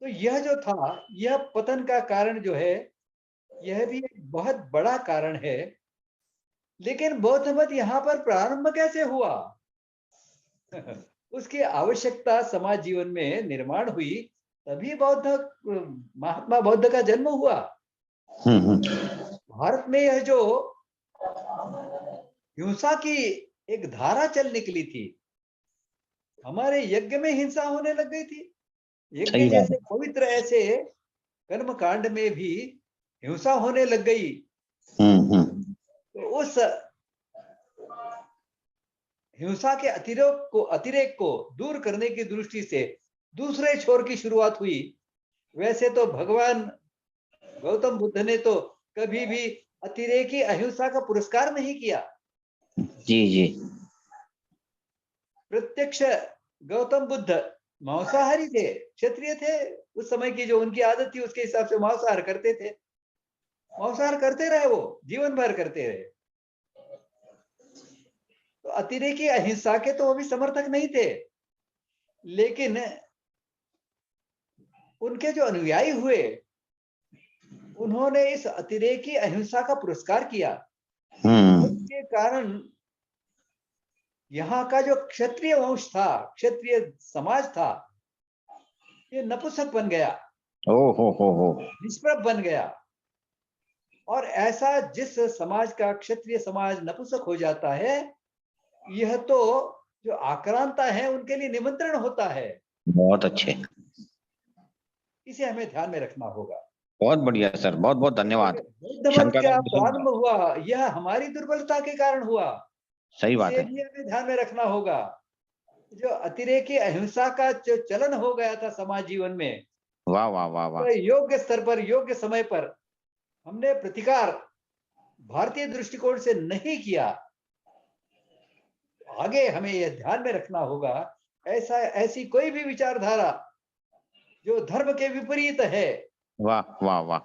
Speaker 2: तो यह जो था, यह पतन का कारण जो है, यह भी एक बहुत बड़ा कारण है। लेकिन बौद्ध मत यहाँ पर प्रारंभ कैसे हुआ? उसकी आवश्यकता समाज जीवन में निर्माण हुई, तभी महात्मा बौद्ध का जन्म हुआ। भारत में यह जो हिंसा की एक धारा चल निकली थी, हमारे यज्ञ में हिंसा होने लग गई थी। यज्ञ जैसे पवित्र ऐसे कर्म कांड में भी हिंसा होने लग गई। तो उस हिंसा के अतिरेक को दूर करने की दृष्टि से दूसरे छोर की शुरुआत हुई। वैसे तो भगवान गौतम बुद्ध ने तो कभी भी अतिरेकी अहिंसा का पुरस्कार नहीं किया।
Speaker 5: जी जी।
Speaker 2: प्रत्यक्ष गौतम बुद्ध मांसाहारी थे, क्षत्रिय थे। उस समय की जो उनकी आदत थी उसके हिसाब से मांसाहार करते थे, मांसाहार करते रहे, वो जीवन भर करते रहे। तो अतिरेकी अहिंसा के तो वो भी समर्थक नहीं थे, लेकिन उनके जो अनुयायी हुए उन्होंने इस अतिरेकी अहिंसा का पुरस्कार किया। उसके कारण यहाँ का जो क्षत्रिय वंश था, क्षत्रिय समाज था, ये नपुंसक बन गया, निष्प्रभ बन गया। और ऐसा जिस समाज का क्षत्रिय समाज नपुंसक हो जाता है, यह तो जो आक्रांता है उनके लिए निमंत्रण होता है।
Speaker 5: बहुत अच्छे,
Speaker 2: इसे हमें ध्यान में रखना होगा।
Speaker 5: बहुत बढ़िया सर, बहुत बहुत धन्यवाद।
Speaker 2: बौद्ध मत क्या प्रारंभ हुआ, यह हमारी दुर्बलता के कारण हुआ।
Speaker 5: सही बात
Speaker 2: इसे
Speaker 5: है।
Speaker 2: भी हमें ध्यान में रखना होगा। जो अतिरेकी अहिंसा का जो चलन हो गया था समाज जीवन में,
Speaker 5: वाह वाह वाह वाह।
Speaker 2: तो योग्य स्तर पर, योग्य समय पर हमने प्रतिकार भारतीय दृष्टिकोण से नहीं किया। आगे हमें यह ध्यान में रखना होगा, ऐसी कोई भी विचारधारा जो धर्म के विपरीत है,
Speaker 5: वाह वाह वाह,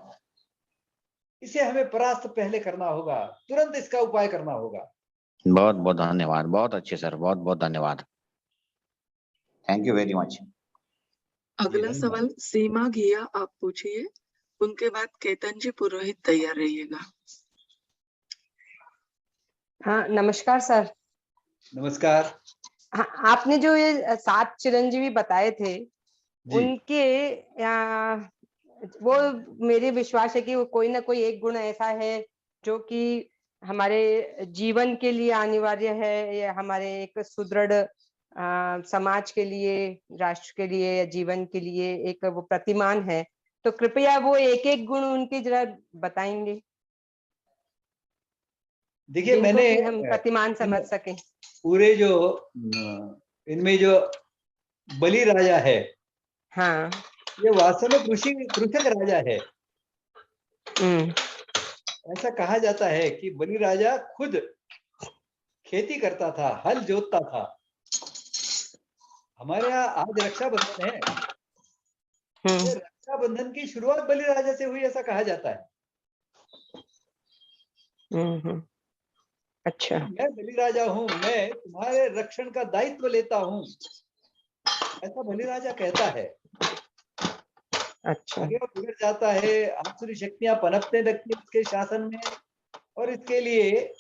Speaker 2: इसे हमें परास्त पहले करना होगा, तुरंत इसका उपाय करना होगा।
Speaker 5: बहुत बहुत धन्यवाद, बहुत अच्छे सर, बहुत बहुत धन्यवाद, थैंक यू वेरी मच।
Speaker 3: अगला सवाल सीमा घिया आप पूछिए, उनके बाद केतन जी पुरोहित तैयार रहिएगा।
Speaker 6: हाँ, नमस्कार सर।
Speaker 2: नमस्कार
Speaker 6: हाँ, आपने जो ये 7 चिरंजीवी बताए थे,
Speaker 2: जी।
Speaker 6: उनके वो मेरे विश्वास है कि वो कोई ना कोई एक गुण ऐसा है जो कि हमारे जीवन के लिए अनिवार्य है, या हमारे एक सुदृढ़ समाज के लिए, राष्ट्र के लिए या जीवन के लिए एक वो प्रतिमान है। तो कृपया वो एक एक गुण उनके जरा बताएंगे,
Speaker 2: देखिए,
Speaker 6: जिनको
Speaker 2: मैंने
Speaker 6: कि हम प्रतिमान समझ सकें।
Speaker 2: पूरे जो इनमें जो बलि राजा है,
Speaker 6: हाँ।
Speaker 2: ये वास्तव में कृषक राजा है।
Speaker 6: हम्म।
Speaker 2: ऐसा कहा जाता है कि बलि राजा खुद खेती करता था, हल जोतता था। हमारे यहाँ आज रक्षाबंधन है, ये रक्षाबंधन की शुरुआत बलि राजा से हुई, ऐसा कहा जाता है।
Speaker 6: अच्छा।
Speaker 2: मैं बलि राजा हूँ, मैं तुम्हारे रक्षण का दायित्व लेता हूँ, ऐसा बलि राजा कहता है।
Speaker 6: अच्छा।
Speaker 2: आगे वो बिगड़ जाता है, आसुरी शक्तियां पनपने लगती है उसके शासन में, और इसके लिए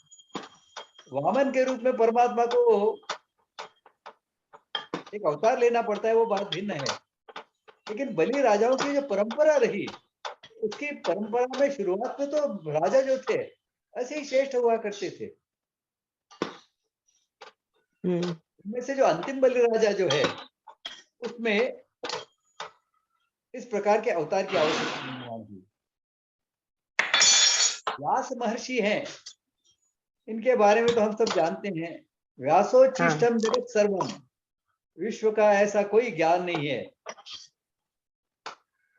Speaker 2: वामन के रूप में परमात्मा को एक अवतार लेना पड़ता है, वो बात भिन्न है। लेकिन बलि राजाओं की जो परंपरा रही, उसकी परंपरा में शुरुआत में तो राजा जो थे ऐसे ही श्रेष्ठ हुआ करते थे। इनमें से जो अंतिम बलि राजा जो है, उसमें इस प्रकार के अवतार की आवश्यकता हुई। व्यास महर्षि हैं, इनके बारे में तो हम सब जानते हैं। व्यासोच्छिष्टम जगत सर्वम, विश्व का ऐसा कोई ज्ञान नहीं है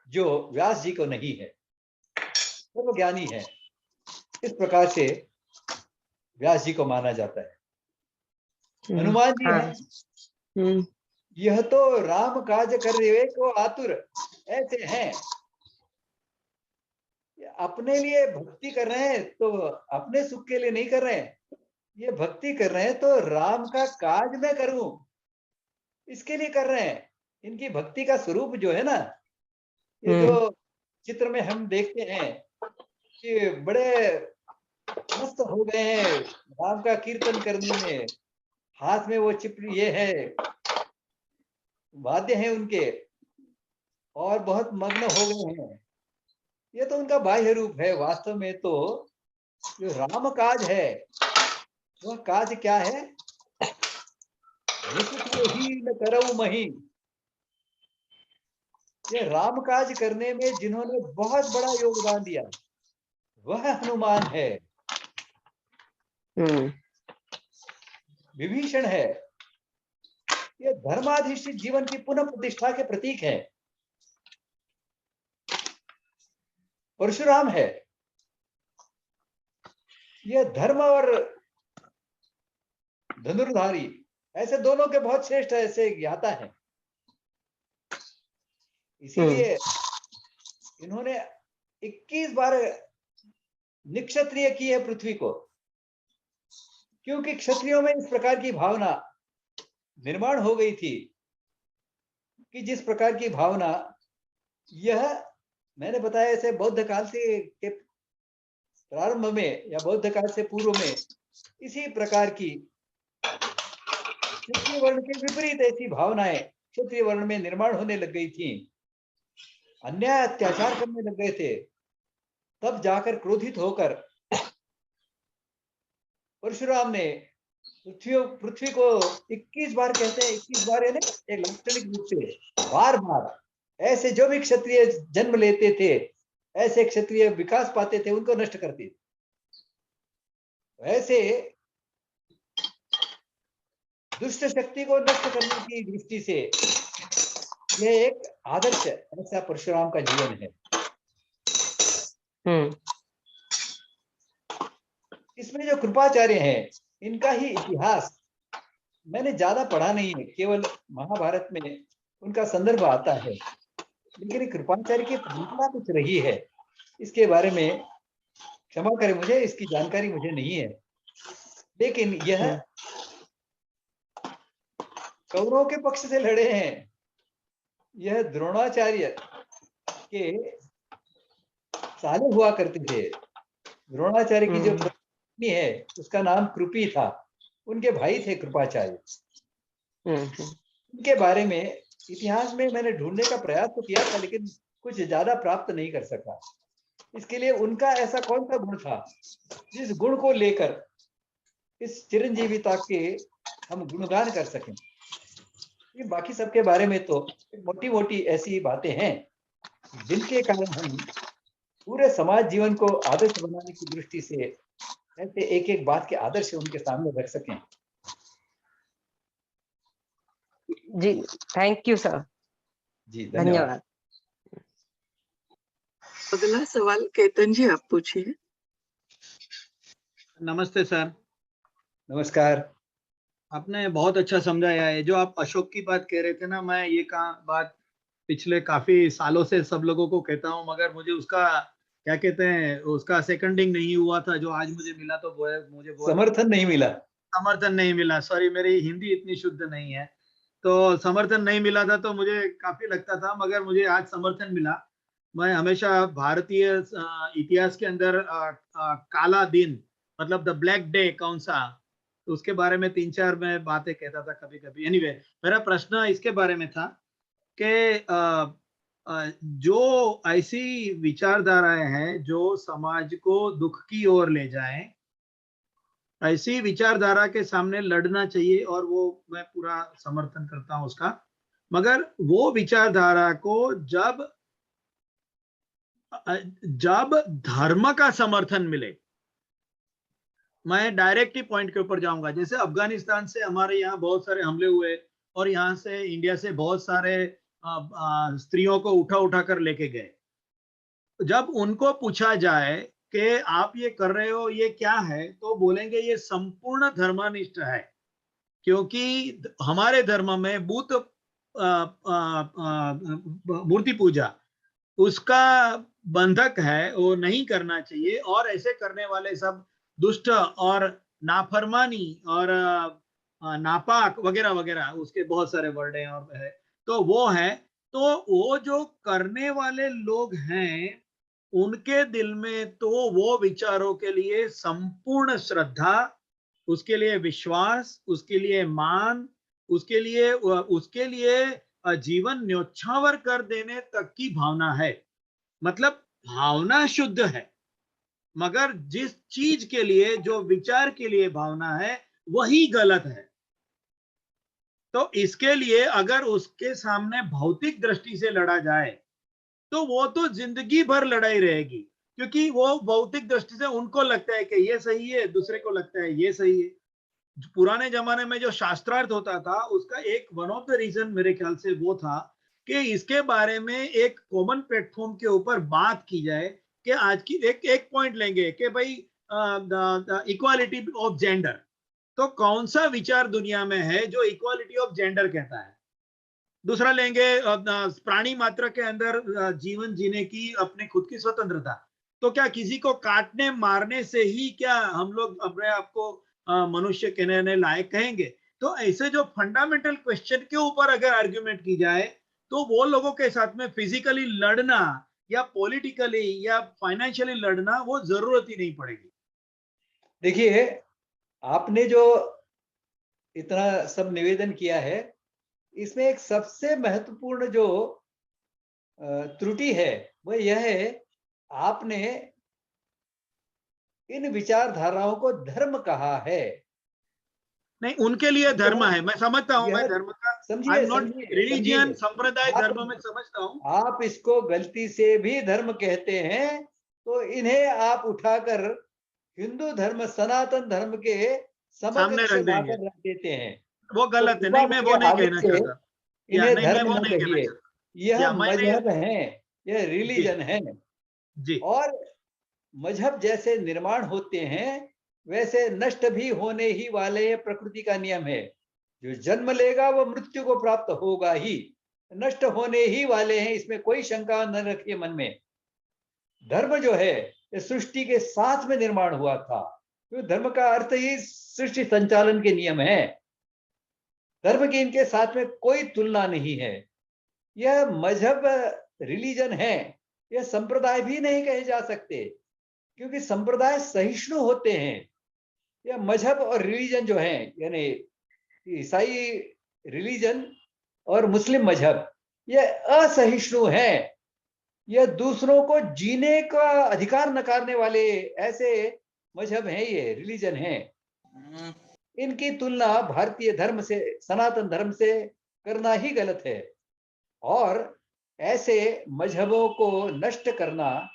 Speaker 2: जो व्यास जी को नहीं है, वो ज्ञानी है। इस प्रकार से व्यास जी को माना जाता है। हनुमान जी हैं, यह तो राम काज कर रहे को आतुर, ऐसे हैं। अपने लिए भक्ति कर रहे हैं तो अपने सुख के लिए नहीं कर रहे हैं, ये भक्ति कर रहे हैं तो राम का काज मैं करूं, इसके लिए कर रहे हैं। इनकी भक्ति का स्वरूप जो है ना, ये जो चित्र में हम देखते हैं कि बड़े मस्त हो गए हैं राम का कीर्तन करने में, हाथ में वो चिपरी ये है, वाद्य हैं उनके, और बहुत मग्न हो गए हैं। ये तो उनका बाह्य रूप है। वास्तव में तो जो राम काज है, वह काज क्या है? ही न करऊ मही। ये राम काज करने में जिन्होंने बहुत बड़ा योगदान दिया, वह हनुमान है, विभीषण है। ये धर्माधिष्ठित जीवन की पुनः प्रतिष्ठा के प्रतीक है। परशुराम है, ये धर्म और धनुर्धारी, ऐसे दोनों के बहुत श्रेष्ठ ऐसे ज्ञाता है। इसीलिए इन्होंने 21 बार निक्षत्रिय की है पृथ्वी को, क्योंकि क्षत्रियों में इस प्रकार की भावना निर्माण हो गई थी कि जिस प्रकार की भावना यह मैंने बताया, ऐसे बौद्ध काल से के प्रारंभ में या बौद्ध काल से पूर्व में इसी प्रकार की क्षत्रिय वर्ण के विपरीत ऐसी भावनाएं क्षत्रिय वर्ण में निर्माण होने लग गई थी, अन्याय अत्याचार करने लग गए थे। तब जाकर क्रोधित होकर परशुराम ने पृथ्वी को 21 बार, कहते हैं 21 बार, यानी एक लाक्षणिक रूप से बार बार ऐसे जो भी क्षत्रिय जन्म लेते थे, ऐसे क्षत्रिय विकास पाते थे, उनको नष्ट करते थे। ऐसे दुष्ट शक्ति को नष्ट करने की दृष्टि से यह एक आदर्श ऐसा परशुराम का जीवन है। इसमें जो कृपाचार्य हैं, इनका ही इतिहास मैंने ज्यादा पढ़ा नहीं है, केवल महाभारत में उनका संदर्भ आता है, लेकिन कृपाचार्य की परंपरा कुछ रही है, इसके बारे में क्षमा करें मुझे, इसकी जानकारी मुझे नहीं है। लेकिन यह कौरवों के पक्ष से लड़े हैं। यह द्रोणाचार्य के साले हुआ करते थे। द्रोणाचार्य की जो पत्नी है उसका नाम कृपी था, उनके भाई थे कृपाचार्य। उनके बारे में इतिहास में मैंने ढूंढने का प्रयास तो किया था, लेकिन कुछ ज्यादा प्राप्त नहीं कर सका। इसके लिए उनका ऐसा कौन सा गुण था जिस गुण को लेकर इस चिरंजीविता के हम गुणगान कर सकें। ये बाकी सबके बारे में तो मोटी मोटी ऐसी बातें हैं जिनके कारण हम पूरे समाज जीवन को आदर्श बनाने की दृष्टि से ऐसे एक एक बात के आदर्श उनके सामने रख सकें।
Speaker 6: जी, थैंक यू सर।
Speaker 2: जी
Speaker 6: धन्यवाद।
Speaker 3: अगला सवाल केतन जी आप पूछिए।
Speaker 7: नमस्ते सर।
Speaker 2: नमस्कार।
Speaker 7: आपने बहुत अच्छा समझाया है। जो आप अशोक की बात कह रहे थे ना, मैं ये बात पिछले काफी सालों से सब लोगों को कहता हूँ, मगर मुझे उसका क्या कहते हैं, उसका सेकंडिंग नहीं हुआ था। जो आज मुझे मिला तो मुझे
Speaker 2: समर्थन नहीं मिला।
Speaker 7: समर्थन नहीं मिला, सॉरी मेरी हिंदी इतनी शुद्ध नहीं है, तो समर्थन नहीं मिला था तो मुझे काफी लगता था, मगर मुझे आज समर्थन मिला। मैं हमेशा भारतीय इतिहास के अंदर काला दिन मतलब द ब्लैक डे कौन सा, तो उसके बारे में 3-4 मैं बातें कहता था कभी कभी। एनीवे, मेरा प्रश्न इसके बारे में था कि जो ऐसी विचारधाराएं हैं जो समाज को दुख की ओर ले जाएं, ऐसी विचारधारा के सामने लड़ना चाहिए और वो मैं पूरा समर्थन करता हूं उसका। मगर वो विचारधारा को जब धर्म का समर्थन मिले, मैं डायरेक्ट ही पॉइंट के ऊपर जाऊंगा। जैसे अफगानिस्तान से हमारे यहाँ बहुत सारे हमले हुए और यहाँ से इंडिया से बहुत सारे स्त्रियों को उठा उठा कर लेके गए। जब उनको पूछा जाए कि आप ये कर रहे हो ये क्या है, तो बोलेंगे ये संपूर्ण धर्मनिष्ठ है, क्योंकि हमारे धर्म में बुत मूर्ति पूजा उसका बंधक है, वो नहीं करना चाहिए, और ऐसे करने वाले सब दुष्ट और नाफरमानी और नापाक वगैरह वगैरह, उसके बहुत सारे वर्ड हैं और है, तो वो है। तो वो जो करने वाले लोग हैं उनके दिल में तो वो विचारों के लिए संपूर्ण श्रद्धा, उसके लिए विश्वास, उसके लिए मान, उसके लिए जीवन न्योछावर कर देने तक की भावना है। मतलब भावना शुद्ध है, मगर जिस चीज के लिए, जो विचार के लिए भावना है वही गलत है। तो इसके लिए अगर उसके सामने भौतिक दृष्टि से लड़ा जाए तो वो तो जिंदगी भर लड़ाई रहेगी, क्योंकि वो भौतिक दृष्टि से उनको लगता है कि ये सही है, दूसरे को लगता है ये सही है। पुराने जमाने में जो शास्त्रार्थ होता था उसका एक वन ऑफ द रीजन मेरे ख्याल से वो था कि इसके बारे में एक कॉमन प्लेटफॉर्म के ऊपर बात की जाए कि आज की एक पॉइंट लेंगे कि भाई इक्वालिटी ऑफ जेंडर, तो कौन सा विचार दुनिया में है जो इक्वालिटी ऑफ जेंडर कहता है। दूसरा लेंगे प्राणी मात्र के अंदर जीवन जीने की अपने खुद की स्वतंत्रता, तो क्या किसी को काटने मारने से ही क्या हम लोग अपने आप को मनुष्य कहने लायक कहेंगे? तो ऐसे जो फंडामेंटल क्वेश्चन के ऊपर अगर आर्ग्यूमेंट की जाए तो वो लोगों के साथ में फिजिकली लड़ना या पॉलिटिकली या फाइनेंशियली लड़ना वो जरूरत ही नहीं पड़ेगी।
Speaker 2: देखिए, आपने जो इतना सब निवेदन किया है, इसमें एक सबसे महत्वपूर्ण जो त्रुटि है वो यह है, आपने इन विचारधाराओं को धर्म कहा है।
Speaker 7: नहीं, उनके लिए धर्म है, मैं समझता हूं, मैं धर्म का
Speaker 2: समझिए,
Speaker 7: रिलीजियन संप्रदाय धर्म में समझता हूं।
Speaker 2: आप इसको गलती से भी धर्म कहते हैं तो इन्हें आप उठाकर हिंदू धर्म, सनातन धर्म के
Speaker 7: सामने रख देंगे,
Speaker 2: रख देते हैं।
Speaker 7: वो गलत है। नहीं, मैं वो नहीं कहना चाहता,
Speaker 2: इन्हें
Speaker 7: नहीं, मैं
Speaker 2: धर्म
Speaker 7: वो
Speaker 2: न
Speaker 7: नहीं कहना
Speaker 2: कहिए,
Speaker 7: चाहता।
Speaker 2: यह मजहब है, यह रिलीजन है
Speaker 7: जी।
Speaker 2: और मजहब जैसे निर्माण होते हैं वैसे नष्ट भी होने ही वाले हैं, प्रकृति का नियम है। जो जन्म लेगा वो मृत्यु को प्राप्त होगा ही, नष्ट होने ही वाले हैं, इसमें कोई शंका न रखिए मन में। धर्म जो है ये सृष्टि के साथ में निर्माण हुआ था, तो धर्म का अर्थ ही सृष्टि संचालन के नियम है। धर्म की इनके साथ में कोई तुलना नहीं है। यह मजहब रिलीजन है, यह संप्रदाय भी नहीं कहे जा सकते, क्योंकि संप्रदाय सहिष्णु होते हैं। यह मजहब और रिलीजन जो है, यानी ईसाई रिलीजन और मुस्लिम मजहब, यह असहिष्णु है। यह दूसरों को जीने का अधिकार नकारने वाले ऐसे मजहब हैं, ये रिलीजन है। इनकी तुलना भारतीय धर्म से, सनातन धर्म से करना ही गलत है। और ऐसे मजहबों को नष्ट करना,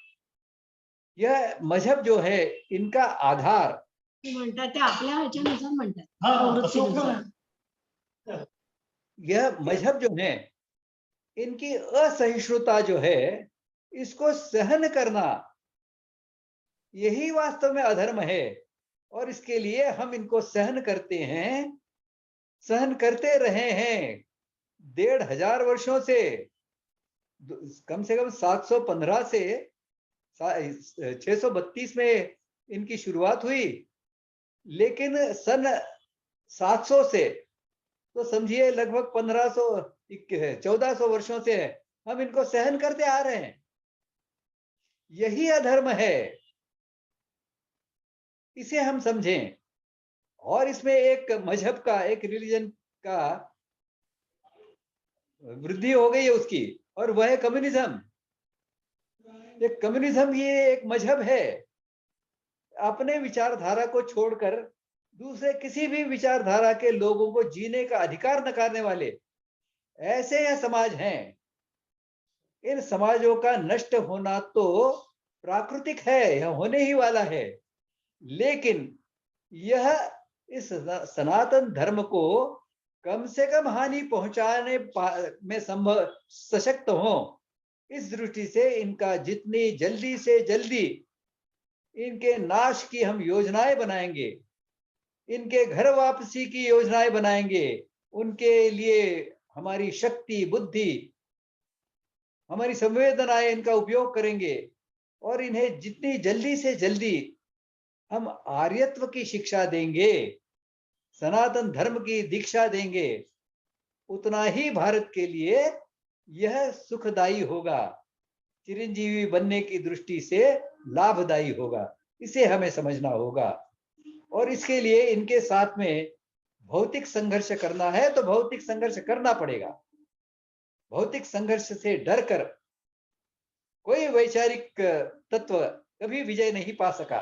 Speaker 2: यह मजहब जो है इनका आधार,
Speaker 1: म्हणतात ते आपल्या ह्याच्यानुसार म्हणतात, प्रवृत्तीनुसार.
Speaker 2: यह मजहब जो है इनकी असहिष्णुता जो है, इसको सहन करना, यही वास्तव में अधर्म है। और इसके लिए हम इनको सहन करते हैं, सहन करते रहे हैं 1500 वर्षों से। कम से कम 715 से 632 में इनकी शुरुआत हुई, लेकिन सन 700 से तो समझिए लगभग 1400 वर्षों से हम इनको सहन करते आ रहे हैं। यही अधर्म है, इसे हम समझें। और इसमें एक मजहब का, एक रिलीजन का वृद्धि हो गई है उसकी, और वह है कम्युनिज्म। ये कम्युनिज्म ये एक मजहब है। अपने विचारधारा को छोड़कर दूसरे किसी भी विचारधारा के लोगों को जीने का अधिकार नकारने वाले ऐसे यह समाज हैं। इन समाजों का नष्ट होना तो प्राकृतिक है, यह होने ही वाला है। लेकिन यह इस सनातन धर्म को कम से कम हानि पहुंचाने में संभव सशक्त हो, इस दृष्टि से इनका जितनी जल्दी से जल्दी इनके नाश की हम योजनाएं बनाएंगे, इनके घर वापसी की योजनाएं बनाएंगे, उनके लिए हमारी शक्ति, बुद्धि, हमारी संवेदनाएं इनका उपयोग करेंगे। और इन्हें जितनी जल्दी से जल्दी हम आर्यत्व की शिक्षा देंगे, सनातन धर्म की दीक्षा देंगे, उतना ही भारत के लिए यह सुखदायी होगा, चिरंजीवी बनने की दृष्टि से लाभदायी होगा। इसे हमें समझना होगा। और इसके लिए इनके साथ में भौतिक संघर्ष करना है तो भौतिक संघर्ष करना पड़ेगा। भौतिक संघर्ष से डरकर कोई वैचारिक तत्व कभी विजय नहीं पा सका।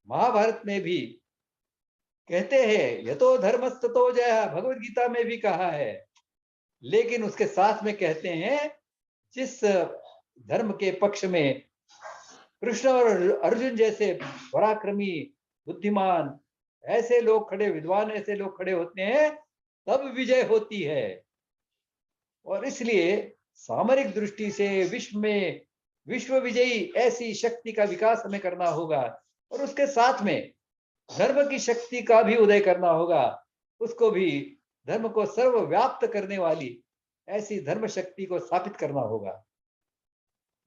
Speaker 2: महाभारत में भी कहते हैं यतो धर्मस्ततो जयः, भगवत गीता में भी कहा है। लेकिन उसके साथ में कहते हैं जिस धर्म के पक्ष में कृष्ण और अर्जुन जैसे पराक्रमी, बुद्धिमान ऐसे लोग खड़े, विद्वान ऐसे लोग खड़े होते हैं, तब विजय होती है। और इसलिए सामरिक दृष्टि से विश्व में विश्व विजयी ऐसी शक्ति का विकास हमें करना होगा। और उसके साथ में धर्म की शक्ति का भी उदय करना होगा। उसको भी, धर्म को सर्वव्याप्त करने वाली ऐसी धर्म शक्ति को स्थापित करना होगा।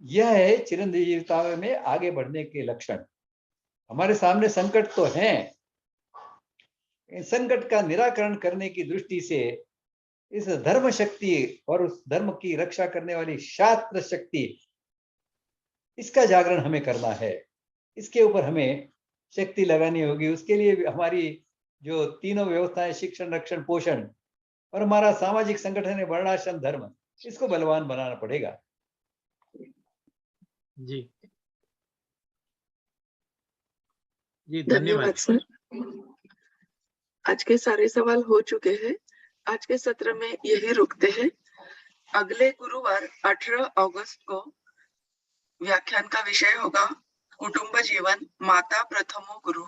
Speaker 2: यह है चिरंजीविता में आगे बढ़ने के लक्षण। हमारे सामने संकट तो हैं, इन संकट का निराकरण करने की दृष्टि से इस धर्म शक्ति और उस धर्म की रक्षा करने वाली शास्त्र शक्ति, इसका जागरण हमें करना है। इसके ऊपर हमें शक्ति लगानी होगी। उसके लिए हमारी जो तीनों व्यवस्थाएं, शिक्षण, रक्षण, पोषण, और हमारा सामाजिक संगठन है वर्णाश्रम धर्म, इसको बलवान बनाना पड़ेगा।
Speaker 7: जी जी,
Speaker 3: धन्यवाद सर। आज के सारे सवाल हो चुके हैं। आज के सत्र में यही रुकते हैं। अगले गुरुवार 18 अगस्त को व्याख्यान का विषय होगा कुटुंब जीवन, माता प्रथमो गुरु।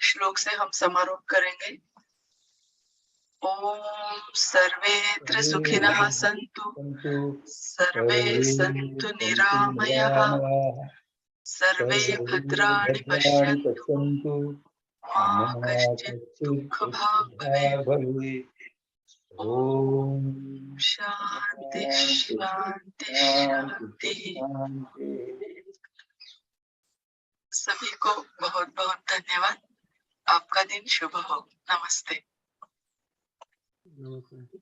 Speaker 3: श्लोक से हम समारोह करेंगे। ओम सर्वेत्र सुखिनः सन्तु, सर्वे सन्तु निरामयाः, सर्वे भद्राणि पश्यन्तु, मा कश्चित् दुःखभाग् भवेत्। ओम शांति शांति शांति। सभी को बहुत बहुत धन्यवाद। आपका दिन शुभ हो। नमस्ते।
Speaker 7: नमस्ते।